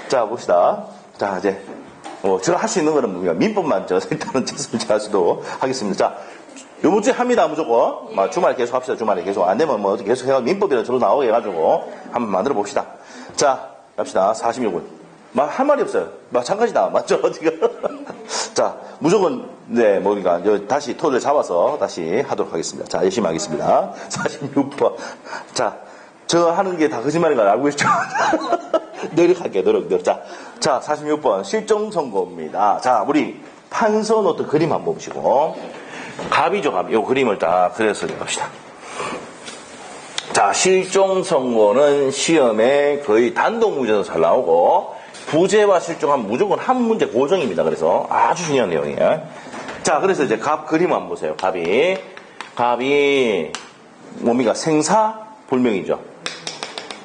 자, 봅시다. 자, 이제, 제가 할 수 있는 거는 뭡니까? 민법만 일단은 제가 하시도록 하겠습니다. 자, 요번 주에 합니다, 무조건. 주말에 계속 합시다, 주말에 계속. 안 되면 어떻게 계속 해가지고 민법이라도 저도 나오게 해가지고 한번 만들어 봅시다. 자, 갑시다. 46분. 할 말이 없어요. 마찬가지다. 맞죠? 지금. 자, 무조건, 뭡니까? 다시 토를 잡아서 다시 하도록 하겠습니다. 자, 열심히 하겠습니다. 46번. 자, 저 하는 게 다 거짓말인 걸 알고 있죠? 노력할게요, 노력. 자, 46번. 실종 선고입니다. 자, 우리 판서 노트 그림 한번 보시고. 갑이죠, 갑. 요 그림을 딱 그려서 갑시다. 자, 실종 선고는 시험에 거의 단독 문제도 잘 나오고, 부재와 실종하면 무조건 한 문제 고정입니다. 그래서 아주 중요한 내용이에요. 자, 그래서 이제 갑 그림 한번 보세요. 갑이 뭡니까? 생사 불명이죠.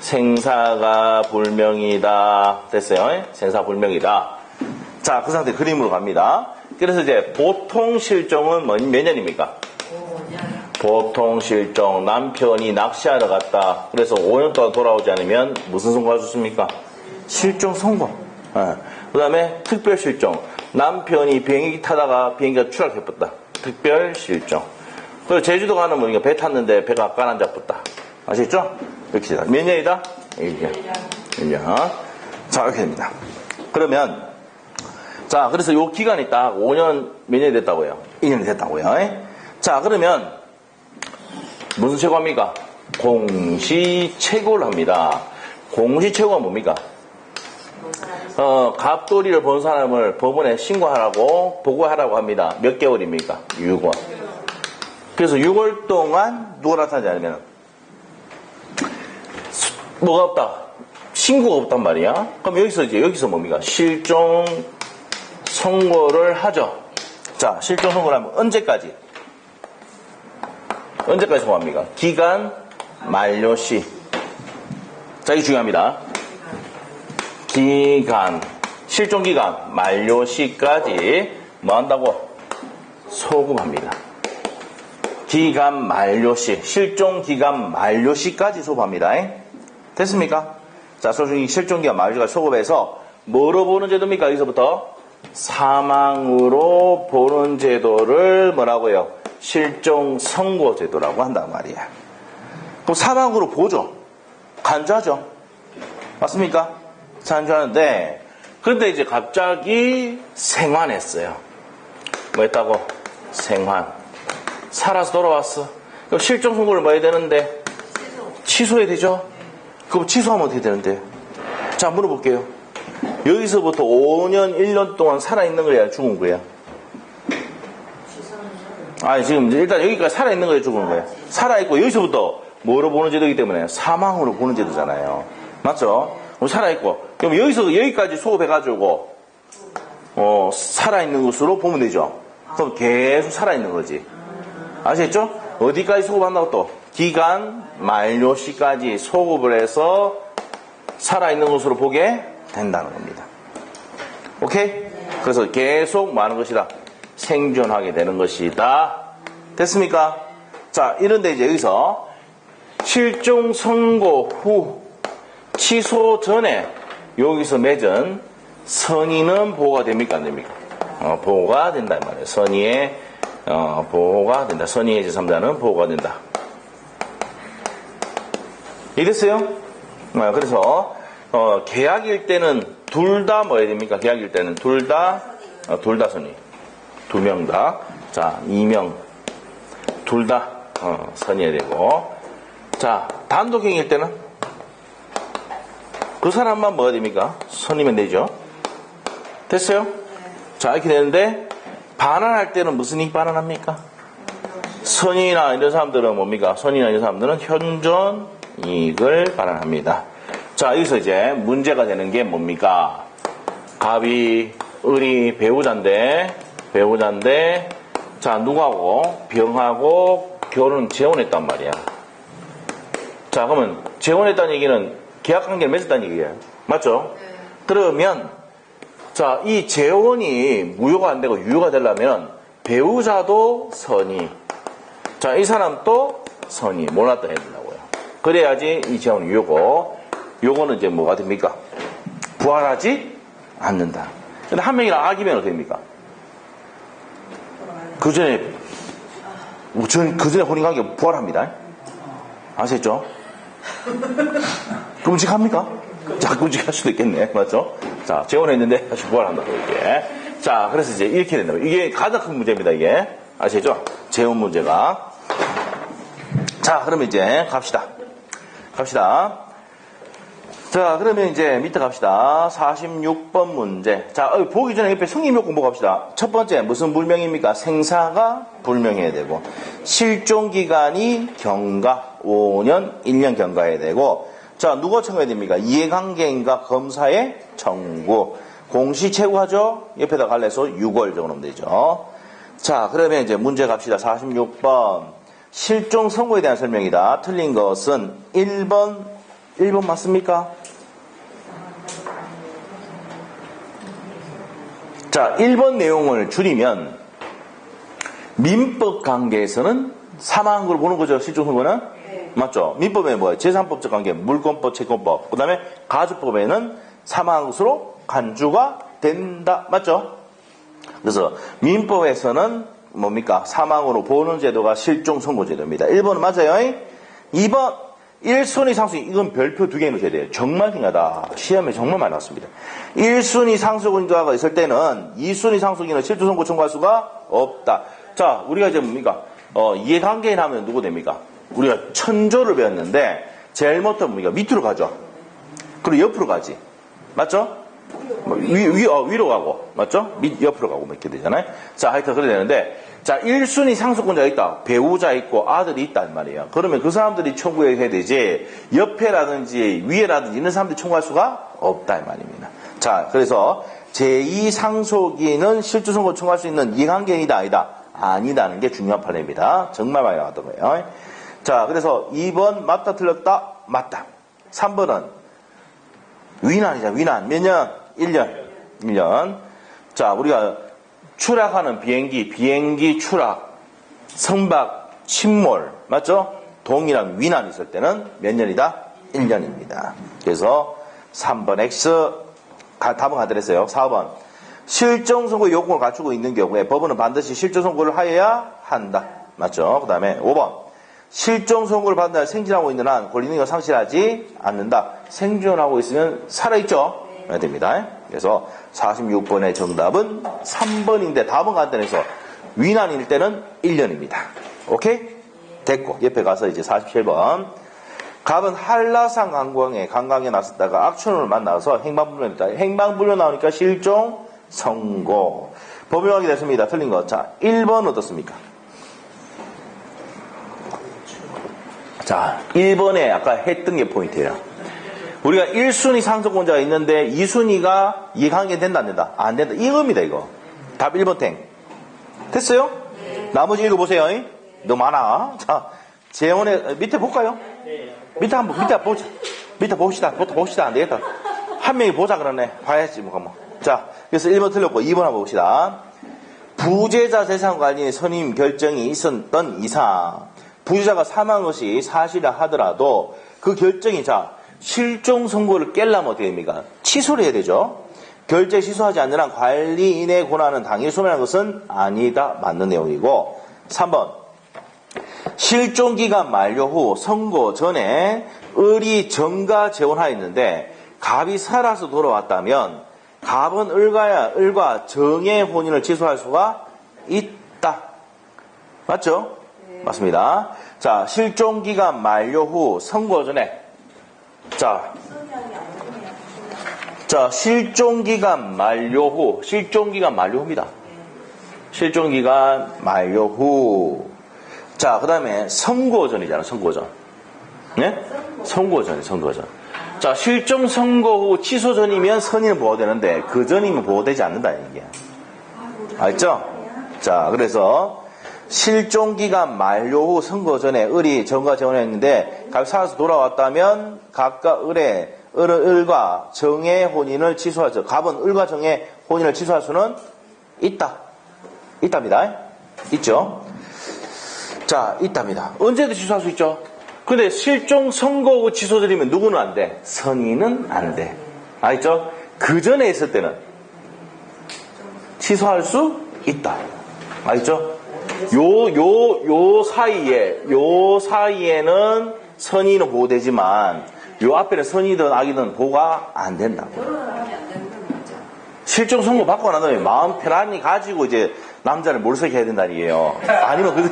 생사가 불명이다. 됐어요? 생사 불명이다. 자, 그 상태 그림으로 갑니다. 그래서 이제 보통 실종은 몇 년입니까? 5년. 보통 실종. 남편이 낚시하러 갔다. 그래서 5년 동안 돌아오지 않으면 무슨 선고할 수 있습니까? 실종 선고. 그 다음에 특별 실종. 남편이 비행기 타다가 비행기가 추락해버렸다. 특별 실종. 그리고 제주도 가는 분이 배 탔는데 배가 가라앉아버렸다. 아시겠죠? 이렇게 되다. 몇 년이다? 1년. 1년. 자, 이렇게 됩니다. 그러면, 자, 그래서 요 기간이 딱 5년 몇 년이 됐다고요? 2년이 됐다고요. 자, 그러면, 무슨 최고합니까? 공시최고를 합니다. 공시최고가 뭡니까? 갑돌이를 본 사람을 법원에 신고하라고, 보고하라고 합니다. 몇 개월입니까? 6월. 그래서 6월 동안 누가 나타나지 않으면, 뭐가 없다? 신고가 없단 말이야? 그럼 여기서 뭡니까? 실종 선고를 하죠. 자, 실종 선고를 하면 언제까지 선고합니까? 기간 만료시. 자, 이게 중요합니다. 실종 기간 만료시까지 뭐 한다고? 소급합니다. 기간 만료시, 실종 기간 만료시까지 소급합니다. 됐습니까? 자, 실종 기간 만료시까지 소급해서 뭐로 보는 제도입니까? 여기서부터 사망으로 보는 제도를 뭐라고요? 실종 선고 제도라고 한단 말이야. 그럼 사망으로 보죠. 간주하죠. 맞습니까? 간주하는데, 그런데 이제 갑자기 생환했어요. 뭐 했다고? 생환. 살아서 돌아왔어. 그럼 실종 선고를 뭐 해야 되는데? 취소해야 되죠? 그럼 취소하면 어떻게 되는데? 자, 물어볼게요. 여기서부터 5년, 1년 동안 살아있는 거야, 죽은 거야? 아니, 지금 일단 여기까지 살아있는 거야, 죽은 거야? 살아있고, 여기서부터 뭐로 보는 제도이기 때문에 사망으로 보는 제도잖아요. 맞죠? 살아있고. 그럼 여기까지 소급해가지고, 살아있는 것으로 보면 되죠? 그럼 계속 살아있는 거지. 아시겠죠? 어디까지 소급한다고 또? 기간 만료시까지 소급을 해서 살아있는 것으로 보게 된다는 겁니다. 오케이? 그래서 계속 뭐 하는 것이다? 생존하게 되는 것이다. 됐습니까? 자, 이런데 이제 여기서 실종 선고 후 취소 전에 여기서 맺은 선의는 보호가 됩니까? 안 됩니까? 보호가 된다 이 말이에요. 선의의 보호가 된다. 선의의 제3자는 보호가 된다. 이랬어요? 그래서 계약일 때는 둘 다 뭐 해야 됩니까? 계약일 때는 둘 다 선의. 두 명 다. 자, 2명. 둘 다 선의해야 되고. 자, 단독행위일 때는 그 사람만 뭐가 됩니까? 선의면 되죠. 됐어요? 자, 이렇게 되는데 반환할 때는 무슨 이익 반환합니까? 선의나 이런 사람들은 뭡니까? 선의나 이런 사람들은 현존 이익을 반환합니다. 자, 여기서 이제 문제가 되는 게 뭡니까? 갑이, 을이 배우자인데, 자, 누구하고? 병하고 재혼했단 말이야. 자, 그러면 재혼했다는 얘기는 계약관계를 맺었다는 얘기예요. 맞죠? 네. 그러면, 자, 이 재혼이 무효가 안 되고 유효가 되려면 배우자도 선의. 자, 이 사람도 선의. 몰랐다 해야 된다고요. 그래야지 이 재혼이 유효고, 요거는 이제 뭐가 됩니까? 부활하지 않는다. 근데 한 명이랑 악이면 어떻게 됩니까? 그 전에 혼인관계 부활합니다. 아시겠죠? 끔찍합니까? 자, 끔찍할 수도 있겠네. 맞죠? 자, 재혼했는데 다시 부활한다고, 이렇게. 자, 그래서 이제 이렇게 된다. 이게 가장 큰 문제입니다, 이게. 아시겠죠? 재혼 문제가. 자, 그러면 이제 갑시다. 자, 그러면 이제 밑에 갑시다. 46번 문제. 자, 보기 전에 옆에 성립요건 보고 갑시다. 첫 번째, 무슨 불명입니까? 생사가 불명해야 되고, 실종기간이 경과, 5년, 1년 경과해야 되고, 자, 누가 청구해야 됩니까? 이해관계인과 검사의 청구. 공시최고하죠? 옆에다 갈래서 6월 적어놓으면 되죠. 자, 그러면 이제 문제 갑시다. 46번. 실종 선고에 대한 설명이다. 틀린 것은 1번 맞습니까? 자, 1번 내용을 줄이면 민법 관계에서는 사망으로 보는 거죠. 실종 선고는? 네. 맞죠? 민법에 뭐예요? 제3법적 관계, 물권법, 채권법. 그 다음에 가주법에는 사망으로 간주가 된다. 맞죠? 그래서 민법에서는 뭡니까? 사망으로 보는 제도가 실종 선고 제도입니다. 1번은 맞아요. 2번 1순위 상속인, 이건 별표 2개 넣으셔야 돼요. 정말 중요하다. 시험에 정말 많이 나왔습니다. 1순위 상속인자가 있을 때는 2순위 상속인은 실질선고 청구할 수가 없다. 자, 우리가 이제 뭡니까? 이해관계인 하면 누구 됩니까? 우리가 천조를 배웠는데, 제일 먼저 뭡니까? 밑으로 가죠. 그리고 옆으로 가지. 맞죠? 위로 가고, 맞죠? 옆으로 가고, 이렇게 되잖아요. 자, 하여튼 그래야 되는데, 자, 1순위 상속권자가 있다. 배우자 있고 아들이 있단 말이에요. 그러면 그 사람들이 청구해야 되지, 옆에라든지 위에라든지 있는 사람들이 청구할 수가 없다, 이 말입니다. 자, 그래서 제2상속인은 실주선고 청구할 수 있는 이해관계인이다, 아니다? 아니다는 게 중요한 판례입니다. 정말 많이 나왔던 거예요. 자, 그래서 2번 맞다, 틀렸다, 맞다. 3번은 위난이자 위난. 몇 년? 1년. 1년. 자, 우리가 추락하는 비행기 추락, 선박, 침몰, 맞죠? 동일한 위난이 있을 때는 몇 년이다? 1년입니다. 그래서 3번 X, 답은 가드렸어요. 4번. 실정선고 요건을 갖추고 있는 경우에 법원은 반드시 실정선고를 하여야 한다. 맞죠? 그 다음에 5번. 실정선고를 받는 날 생존하고 있는 한 권리능력을 상실하지 않는다. 생존하고 있으면 살아있죠? 해야 됩니다. 그래서 46번의 정답은 3번인데 답은 간단해서 위난일 때는 1년입니다. 오케이? 됐고 옆에 가서 이제 47번. 갑은 한라산 관광에 나섰다가 악천후를 만나서 행방불명했다. 행방불명 나오니까 실종 선고. 법용하게 됐습니다. 틀린 거. 자, 1번 어떻습니까? 자, 1번에 아까 했던 게 포인트예요. 우리가 1순위 상속권자가 있는데 2순위가 이해관계 된다 안 된다? 안 된다. 이겁니다, 이거. 답 1번 땡. 됐어요? 나머지 읽어보세요. 너무 많아. 자, 재원의 밑에 볼까요? 밑에 보자. 밑에 봅시다. 안 되겠다. 한 명이 보자 그러네. 봐야지 뭐. 자, 그래서 1번 틀렸고 2번 한번 봅시다. 부재자 재산관리의 선임 결정이 있었던 이상 부재자가 사망한 것이 사실이라 하더라도 그 결정이 실종 선고를 깰려면 어떻게 됩니까? 취소를 해야 되죠. 결제 취소하지 않는 한 관리인의 권한은 당일 소멸하는 것은 아니다. 맞는 내용이고 3번. 실종기간 만료 후 선고 전에 을이 정가 재혼하였는데 갑이 살아서 돌아왔다면 갑은 을과 정의 혼인을 취소할 수가 있다. 맞죠? 네. 맞습니다. 자, 실종기간 만료 후 선고 전에 실종기간 만료입니다. 실종기간 만료 후. 자, 그 다음에 선고전이잖아, 선고전. 네? 선고전. 자, 실종 선고 후 취소 전이면 선의는 보호되는데, 그 전이면 보호되지 않는다, 이게. 알죠? 자, 그래서, 실종기간 만료 후 선고 전에 을이 정가 재혼했는데, 갑이 살아서 돌아왔다면, 갑과 을과 정의 혼인을 취소하죠. 갑은 을과 정의 혼인을 취소할 수는 있답니다. 있죠? 자, 있답니다. 언제도 취소할 수 있죠? 근데 실종 선고 후 취소드리면 누구는 안 돼? 선의는 안 돼. 알죠? 그 전에 있을 때는 취소할 수 있다. 알죠? 요 사이에는 선의는 보호되지만, 요 앞에는 선의든 악이든 보호가 안 된다고. 실종 선고 받고 난 다음에 마음 편안히 가지고 이제 남자를 몰석해야 된다는 얘기예요. 아니면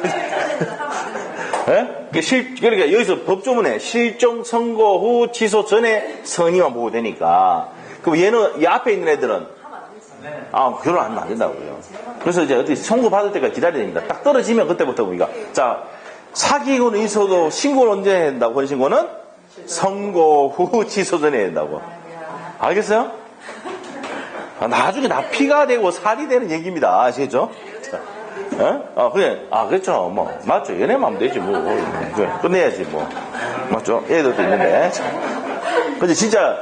그러니까 여기서 법조문에 실종 선고 후 취소 전에 선의만 보호되니까. 그럼 얘는 이 앞에 있는 애들은 결혼 안 하면 안 된다고요. 그래서 이제 어떻게 선고 받을 때까지 기다려야 됩니다. 딱 떨어지면 그때부터 우리가 사기고는 있어도 신고를 언제 해야 된다고? 혼인신고는 선고 후 취소 전에 해야 된다고. 알겠어요? 나중에 납피가 되고 살이 되는 얘기입니다. 아시겠죠? 그렇죠. 맞죠. 연애만 하면 되지, 그래, 끝내야지, 맞죠? 애들도 있는데. 근데 진짜,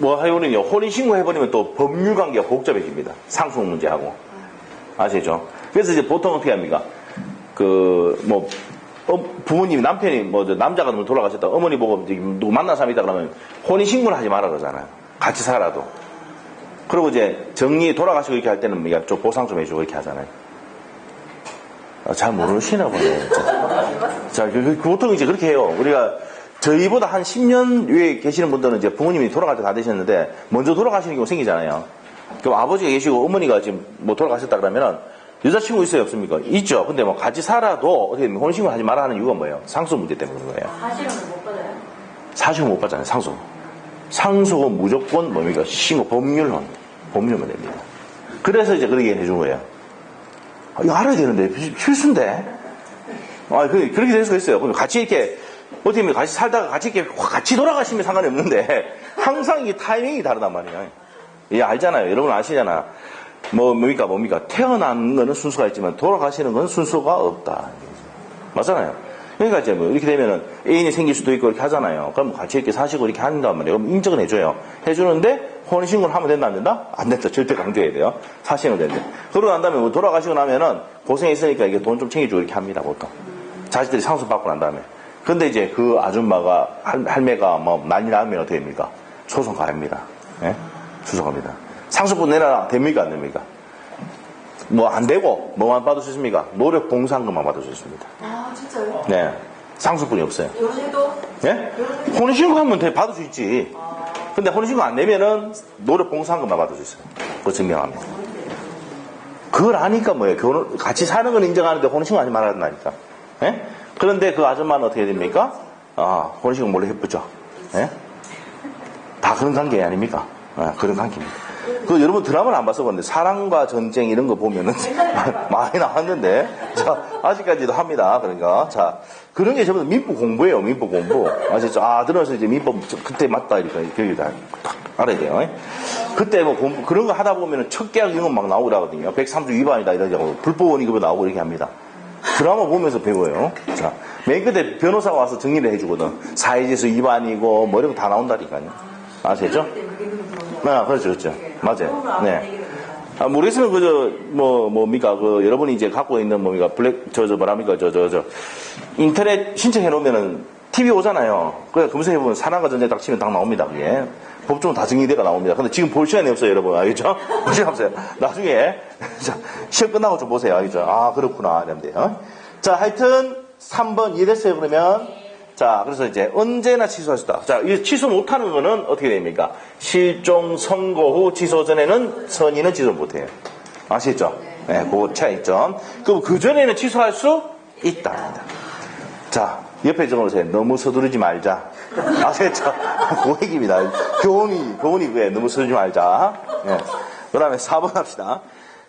하여는요, 혼인신고 해버리면 또 법률 관계가 복잡해집니다. 상속 문제하고. 아시죠? 그래서 이제 보통 어떻게 합니까? 부모님이, 남편이, 남자가 돌아가셨다. 어머니 보고 누구 만난 사람이 있다 그러면 혼인신고를 하지 말아 그러잖아요. 같이 살아도. 그리고 이제 돌아가시고 이렇게 할 때는 좀 보상 좀 해주고 이렇게 하잖아요. 잘 모르시나 보네. 자, 보통 이제 그렇게 해요. 우리가 저희보다 한 10년 위에 계시는 분들은 이제 부모님이 돌아갈 때 다 되셨는데 먼저 돌아가시는 경우 생기잖아요. 그럼 아버지가 계시고 어머니가 지금 뭐 돌아가셨다 그러면은 여자친구 있어요, 없습니까? 있죠. 근데 뭐 같이 살아도 어떻게 보면 혼인신고 하지 말아 하는 이유가 뭐예요? 상속 문제 때문에 그런 거예요. 사실은 못 받아요. 사실은 못 받잖아요, 상속. 상속은 무조건 뭡니까? 신고, 법률혼. 법률만 됩니다. 그래서 이제 그렇게 해준 거예요. 이거 알아야 되는데, 필수인데? 그렇게 될 수가 있어요. 그럼 같이 이렇게, 어떻게 보면 같이 살다가 같이 돌아가시면 상관이 없는데, 항상 이 타이밍이 다르단 말이에요. 예, 알잖아요. 여러분 아시잖아. 뭡니까? 태어난 거는 순서가 있지만, 돌아가시는 건 순서가 없다. 맞잖아요. 그러니까 이제 뭐 이렇게 되면은 애인이 생길 수도 있고 이렇게 하잖아요. 그럼 같이 이렇게 사시고 이렇게 한단 말이에요. 그럼 인정은 해줘요. 해주는데, 혼인신고를 하면 된다, 안 된다? 안 된다. 절대 강조해야 돼요. 사실은 된대. 그러고 난 다음에 뭐 돌아가시고 나면은 고생했으니까 이게 돈 좀 챙겨주고 이렇게 합니다, 보통. 자식들이 상속 받고 난 다음에. 근데 이제 그 아줌마가, 할매가 뭐 난리 나면 어떻게 됩니까? 소송 가입니다. 예? 소송합니다. 상속분 내놔라. 됩니까? 안 됩니까? 뭐 안 되고, 뭐만 받을 수 있습니까? 노력 봉상금만 받을 수 있습니다. 아, 진짜요? 네. 상속분이 없어요. 요새도? 예? 혼인신고하면 받을 수 있지. 근데 혼인신고 안 내면은 노력 봉상금만 받을 수 있어요. 그거 증명합니다. 그걸 아니까 뭐예요? 같이 사는 건 인정하는데 혼인신고 하지 말아야 된다니까. 예? 그런데 그 아줌마는 어떻게 됩니까? 혼인신고 몰래 해보죠. 예? 다 그런 관계 아닙니까? 그런 관계입니다. 여러분 드라마를 안 봐서 그런데 사랑과 전쟁 이런 거 보면은 많이 나왔는데, 자, 아직까지도 합니다. 그러니까. 자, 그런 게 전부 민법 공부예요, 민법 공부. 아시죠? 들어서 이제 민법 그때 맞다, 이렇게 기억이 다 알아야 돼요. 그때 뭐 그런 거 하다 보면은 첫 계약 이런 거 막 나오더라거든요. 103조 위반이다, 이러자고. 불법 원익으로 나오고 이렇게 합니다. 드라마 보면서 배워요. 자, 맨 끝에 변호사가 와서 정리를 해주거든. 사회질서 위반이고, 뭐 이런 거 다 나온다니까요. 아시죠? 그렇죠. 맞아요. 네. 모르겠으면 뭡니까, 여러분이 이제 갖고 있는 인터넷 신청해 놓으면은 TV 오잖아요. 그래, 검색해보면 사랑과 전쟁 딱 치면 딱 나옵니다, 그게. 법적으로 다 정리돼가 나옵니다. 근데 지금 볼 시간이 없어요, 여러분. 알겠죠? 볼 시간 없어요. 나중에, 자, 시험 끝나고 좀 보세요. 알겠죠? 그렇구나. 이러면 돼요. 자, 하여튼, 3번 이해됐어요, 그러면? 자, 그래서 이제 언제나 취소할 수 있다. 자, 이 취소 못하는 거는 어떻게 됩니까? 실종 선고 후 취소 전에는 선인은 취소 못해요. 아시겠죠? 네, 그 차이점. 그럼 그 전에는 취소할 수 있다. 자, 옆에 적어놓으세요. 너무 서두르지 말자. 아시겠죠? 그 얘기입니다. 교훈이 그래. 너무 서두르지 말자. 네. 그 다음에 4번 합시다.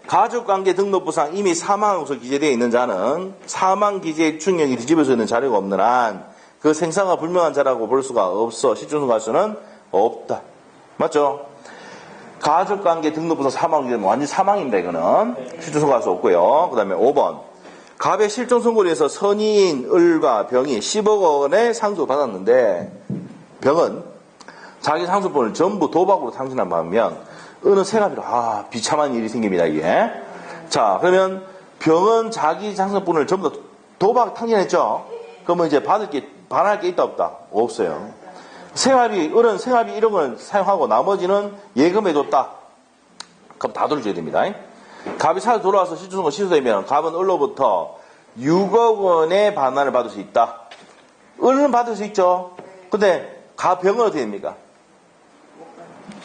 가족관계 등록부상 이미 사망으로서 기재되어 있는 자는 사망 기재의 충격이 뒤집어져 있는 자료가 없는 한 그 생사가 불명한 자라고 볼 수가 없어. 실종할 수는 없다. 맞죠? 가족관계 등록부상 사망 기재는 완전 사망입니다. 이거는 실종할 수 없고요. 그 다음에 5번 갑의 실종 선고를 해서 선인, 을과 병이 10억 원의 상속을 받았는데 병은 자기 상속분을 전부 도박으로 탕진한 반면 은은 생활비로 비참한 일이 생깁니다. 이게. 자, 그러면 병은 자기 상속분을 전부 다 도박 탕진했죠. 그러면 이제 반할 게 있다 없다? 없어요. 생활비, 을은 생활비 1억을 사용하고 나머지는 예금해뒀다. 그럼 다 돌려줘야 됩니다. 갑이 차로 돌아와서 실종선고 취소되면 갑은 을로부터 6억 원의 반환을 받을 수 있다. 을은 받을 수 있죠. 근데 병은 어떻게 됩니까?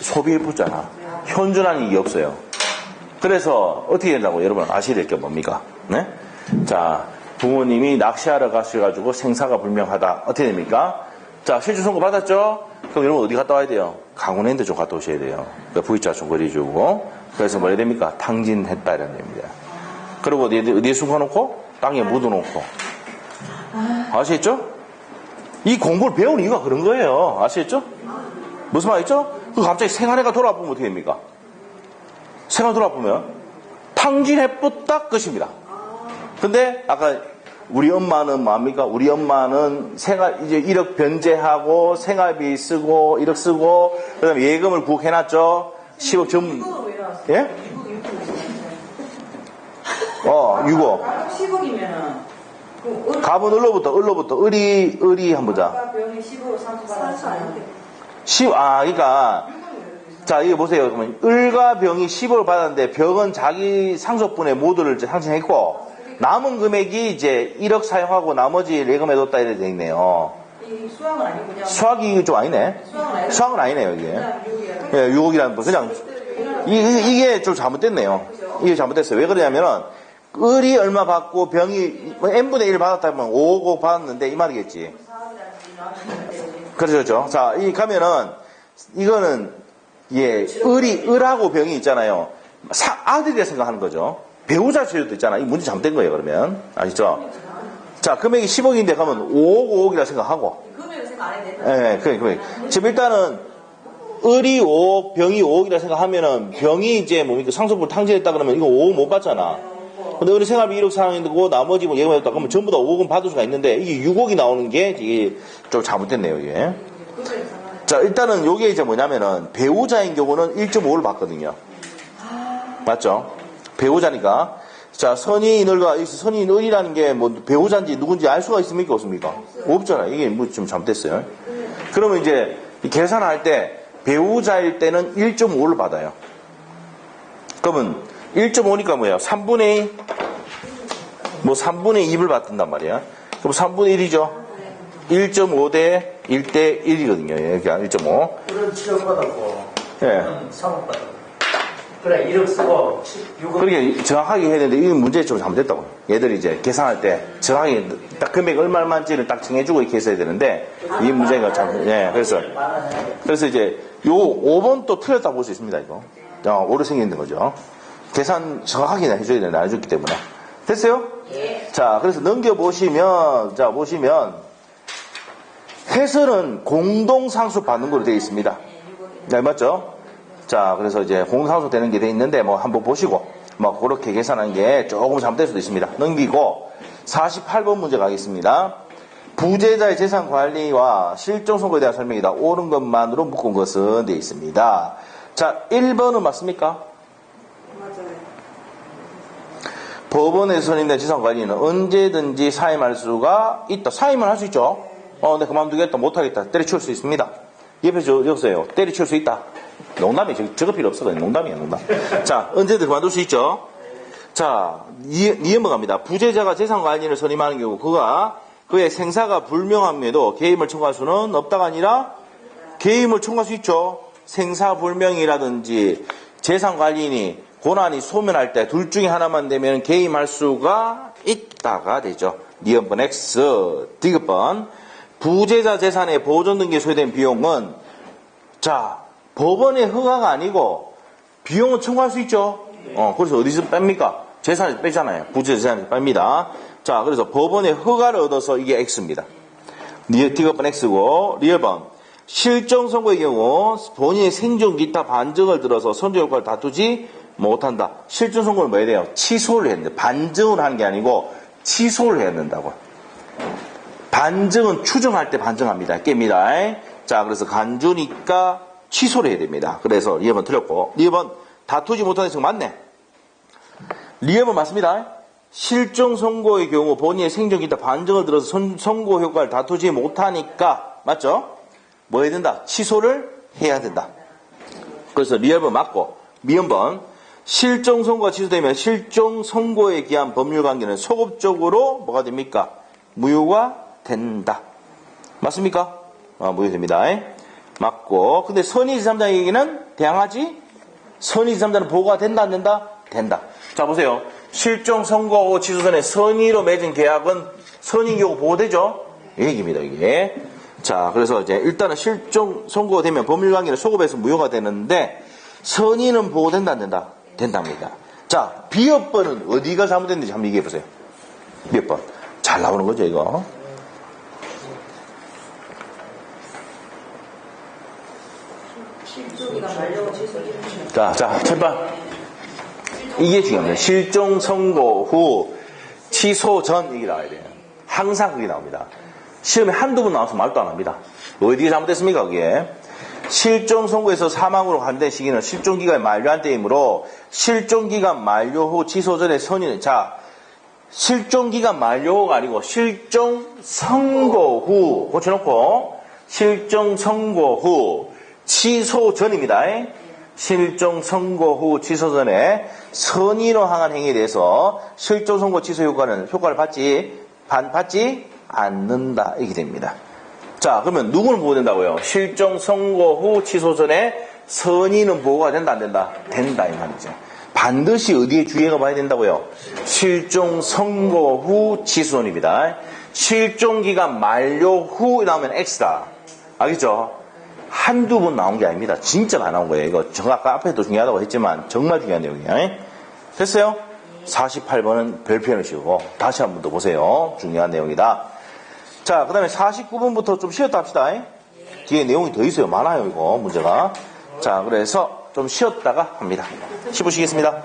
소비해보잖아. 현존하는 이익이 없어요. 그래서 어떻게 된다고 여러분 아셔야 될 게 뭡니까? 네? 자, 부모님이 낚시하러 가셔가지고 생사가 불명하다. 어떻게 됩니까? 자, 실종 선고 받았죠? 그럼 여러분 어디 갔다 와야 돼요? 강원랜드 좀 갔다 오셔야 돼요. 그러니까 V자 좀 그려주고. 그래서 뭐 해야 됩니까? 탕진했다 이런 겁니다. 그리고 어디에 숨겨놓고? 땅에 묻어놓고. 아시겠죠? 이 공부를 배운 이유가 그런 거예요. 아시겠죠? 무슨 말이죠? 그 갑자기 생활해가 돌아보면 어떻게 됩니까? 생활 돌아보면 탕진해뿌딱 끝입니다. 근데 아까 우리 엄마는 뭐합니까? 우리 엄마는 이제 1억 변제하고 생활비 쓰고 1억 쓰고 그다음에 예금을 구해놨죠. 10억 전부. 예? 6억. 10억이면은 갑은 을로부터 을이 한번 보자. 병이 10억 상속받았어. 그러니까 자, 이거 보세요. 그러면 을과 병이 10억을 받았는데 병은 자기 상속분의 모두를 상징했고 남은 금액이 이제 1억 사용하고 나머지 예금해뒀다 이렇게 돼 있네요. 수학은 아니고 그냥. 수학이 좀 아니네. 수학은 아니고. 수학은 아니네요, 이게. 그냥 유혹이야. 예, 유혹이라는 거. 그냥, 이게 좀 잘못됐네요. 이게 잘못됐어요. 왜 그러냐면은, 을이 얼마 받고 병이, n분의 1 받았다면 5억 받았는데, 이 말이겠지. 그렇죠. 자, 이 가면은, 이거는, 예, 을하고 병이 있잖아요. 아들이라 생각하는 거죠. 배우자 수요도 있잖아. 이 문제 잘못된 거예요, 그러면. 아시죠? 자, 금액이 10억인데 가면 5억, 5억이라 생각하고. 금액을 생각 안 해도 된다. 예, 금액. 지금 일단은, 을이 5억, 병이 5억이라 생각하면은, 병이 이제 뭡니까, 상속분 탕진했다 그러면 이거 5억 못 받잖아. 근데 을이 생활비 1억 상황이고, 나머지 뭐 예금을 했다 그러면 전부 다 5억은 받을 수가 있는데, 이게 6억이 나오는 게, 이게 좀 잘못됐네요, 이게. 자, 일단은 요게 이제 뭐냐면은, 배우자인 경우는 1.5를 받거든요. 맞죠? 배우자니까. 자, 선의인을과, 선의인을이라는 게 뭐 배우자인지 누군지 알 수가 있습니까? 없습니까? 없잖아요. 이게 뭐 좀 잘못됐어요. 그러면 이제 계산할 때 배우자일 때는 1.5를 받아요. 그러면 1.5니까 뭐예요? 3분의 2를 받는단 말이야. 그럼 3분의 1이죠? 1.5 대 1대 1이거든요. 그러니까 1.5. 그런 치료받았고, 예. 사업받았고. 그래, 1억 쓰고, 6억. 그렇게 정확하게 해야 되는데, 이 문제 좀 잘못됐다고. 얘들이 이제 계산할 때, 정확하게 딱 금액 얼마만지를 딱 정해주고 이렇게 했어야 되는데, 이 문제가 잘못, 예, 그래서 이제, 요 5번 또 틀렸다고 볼 수 있습니다, 이거. 오류 생기는 거죠. 계산 정확하게 해줘야 되는데, 안 해줬기 때문에. 됐어요? 예. 자, 그래서 넘겨보시면, 보시면, 해설은 공동상수 받는 걸로 되어 있습니다. 네, 맞죠? 자, 그래서 이제 공상수 되는 게 돼 있는데, 뭐 한번 보시고, 뭐 그렇게 계산하는 게 조금 잘못될 수도 있습니다. 넘기고, 48번 문제 가겠습니다. 부재자의 재산 관리와 실종 선고에 대한 설명이다. 옳은 것만으로 묶은 것은 되어 있습니다. 자, 1번은 맞습니까? 맞아요. 법원에서 선임된 재산 관리는 언제든지 사임할 수가 있다. 사임을 할 수 있죠? 내 그만두겠다, 못하겠다, 때려치울 수 있습니다. 옆에 적으세요. 때려치울 수 있다. 농담이에요. 저거 필요 없어. 농담이에요, 농담. 자, 언제든 그만둘 수 있죠? 자, 이해 갑니다. 부재자가 재산관리인을 선임하는 경우 그의 생사가 불명함에도 개임을 청구할 수는 없다가 아니라 개임을 청구할 수 있죠. 생사불명이라든지 재산관리인이 고난이 소멸할 때 둘 중에 하나만 되면 개임할 수가 있다가 되죠. 니은번 X, 디귿번 부재자 재산의 보존 등기에 소요된 비용은 자, 법원의 허가가 아니고 비용을 청구할 수 있죠. 그래서 어디서 뺍니까? 재산에서 빼잖아요. 부재자 재산에서 뺍니다. 자, 그래서 법원의 허가를 얻어서 이게 X입니다. 디귿번 X고, 리얼번. 실종 선고의 경우 본인의 생존 기타 반증을 들어서 선조 효과를 다투지 못한다. 실종 선고는 뭐 해야 돼요? 취소를 해야 된다. 반증을 하는 게 아니고 취소를 해야 된다고. 반증은 추정할 때 반증합니다. 깹니다. 자, 그래서 간주니까 취소를 해야 됩니다. 그래서 리얼번 틀렸고, 리얼번 다투지 못하는 식 맞네. 리얼번 맞습니다. 실종 선고의 경우 본인의 생존 기타 반증을 들어서 선고 효과를 다투지 못하니까 맞죠? 뭐 해야 된다? 취소를 해야 된다. 그래서 리얼번 맞고, 미연번 실종 선고가 취소되면 실종 선고에 기한 법률 관계는 소급적으로 뭐가 됩니까? 무효가 된다. 맞습니까? 무효됩니다. 맞고, 근데 선의 제3자에게는 대항하지? 선의 제3자는 보고가 된다, 안 된다? 된다. 자, 보세요. 실종 선고하고 취소 전에 선의로 맺은 계약은 선의 경우 보호되죠? 이 얘기입니다, 이게. 자, 그래서 이제 일단은 실종 선고가 되면 법률 관계는 소급해서 무효가 되는데, 선의는 보호된다, 안 된다? 된답니다. 자, 비업번은 어디가 잘못됐는지 한번 얘기해 보세요. 비업번. 잘 나오는 거죠, 이거. 실종기가 만료고 취소되는. 자, 첫번. 이게 중요합니다. 실종 선고 후 취소 전 얘기 나와야 돼요. 항상 그게 나옵니다. 시험에 한두 번 나와서 말도 안 합니다. 어디가 잘못됐습니까, 그게? 실종 선고에서 사망으로 간된 시기는 실종기간이 만료한 때이므로 실종기간 만료 후 취소 전에 선의는 자, 실종기간 만료가 아니고 실종 선고 후 고쳐놓고 실종 선고 후 취소 전입니다. 실종 선고 후 취소 전에 선의로 항한 행위에 대해서 실종 선고 취소 효과를 받지 않는다 이렇게 됩니다. 자, 그러면 누구는 보호가 된다고요? 실종 선고 후 취소 전에 선의는 보호가 된다, 안 된다? 된다, 이 말이죠. 반드시 어디에 주의가 봐야 된다고요? 실종 선고 후 취소 전입니다. 실종 기간 만료 후 나오면 X다. 알겠죠? 한두 번 나온 게 아닙니다. 진짜 많이 나온 거예요. 이거 저 아까 앞에도 중요하다고 했지만 정말 중요한 내용이에요. 됐어요? 48번은 별표현을 씌우고 다시 한 번 더 보세요. 중요한 내용이다. 자, 그 다음에 49번부터 좀 쉬었다 합시다. 뒤에 내용이 더 있어요. 많아요, 이거 문제가. 자, 그래서 좀 쉬었다가 합니다. 쉬보시겠습니다.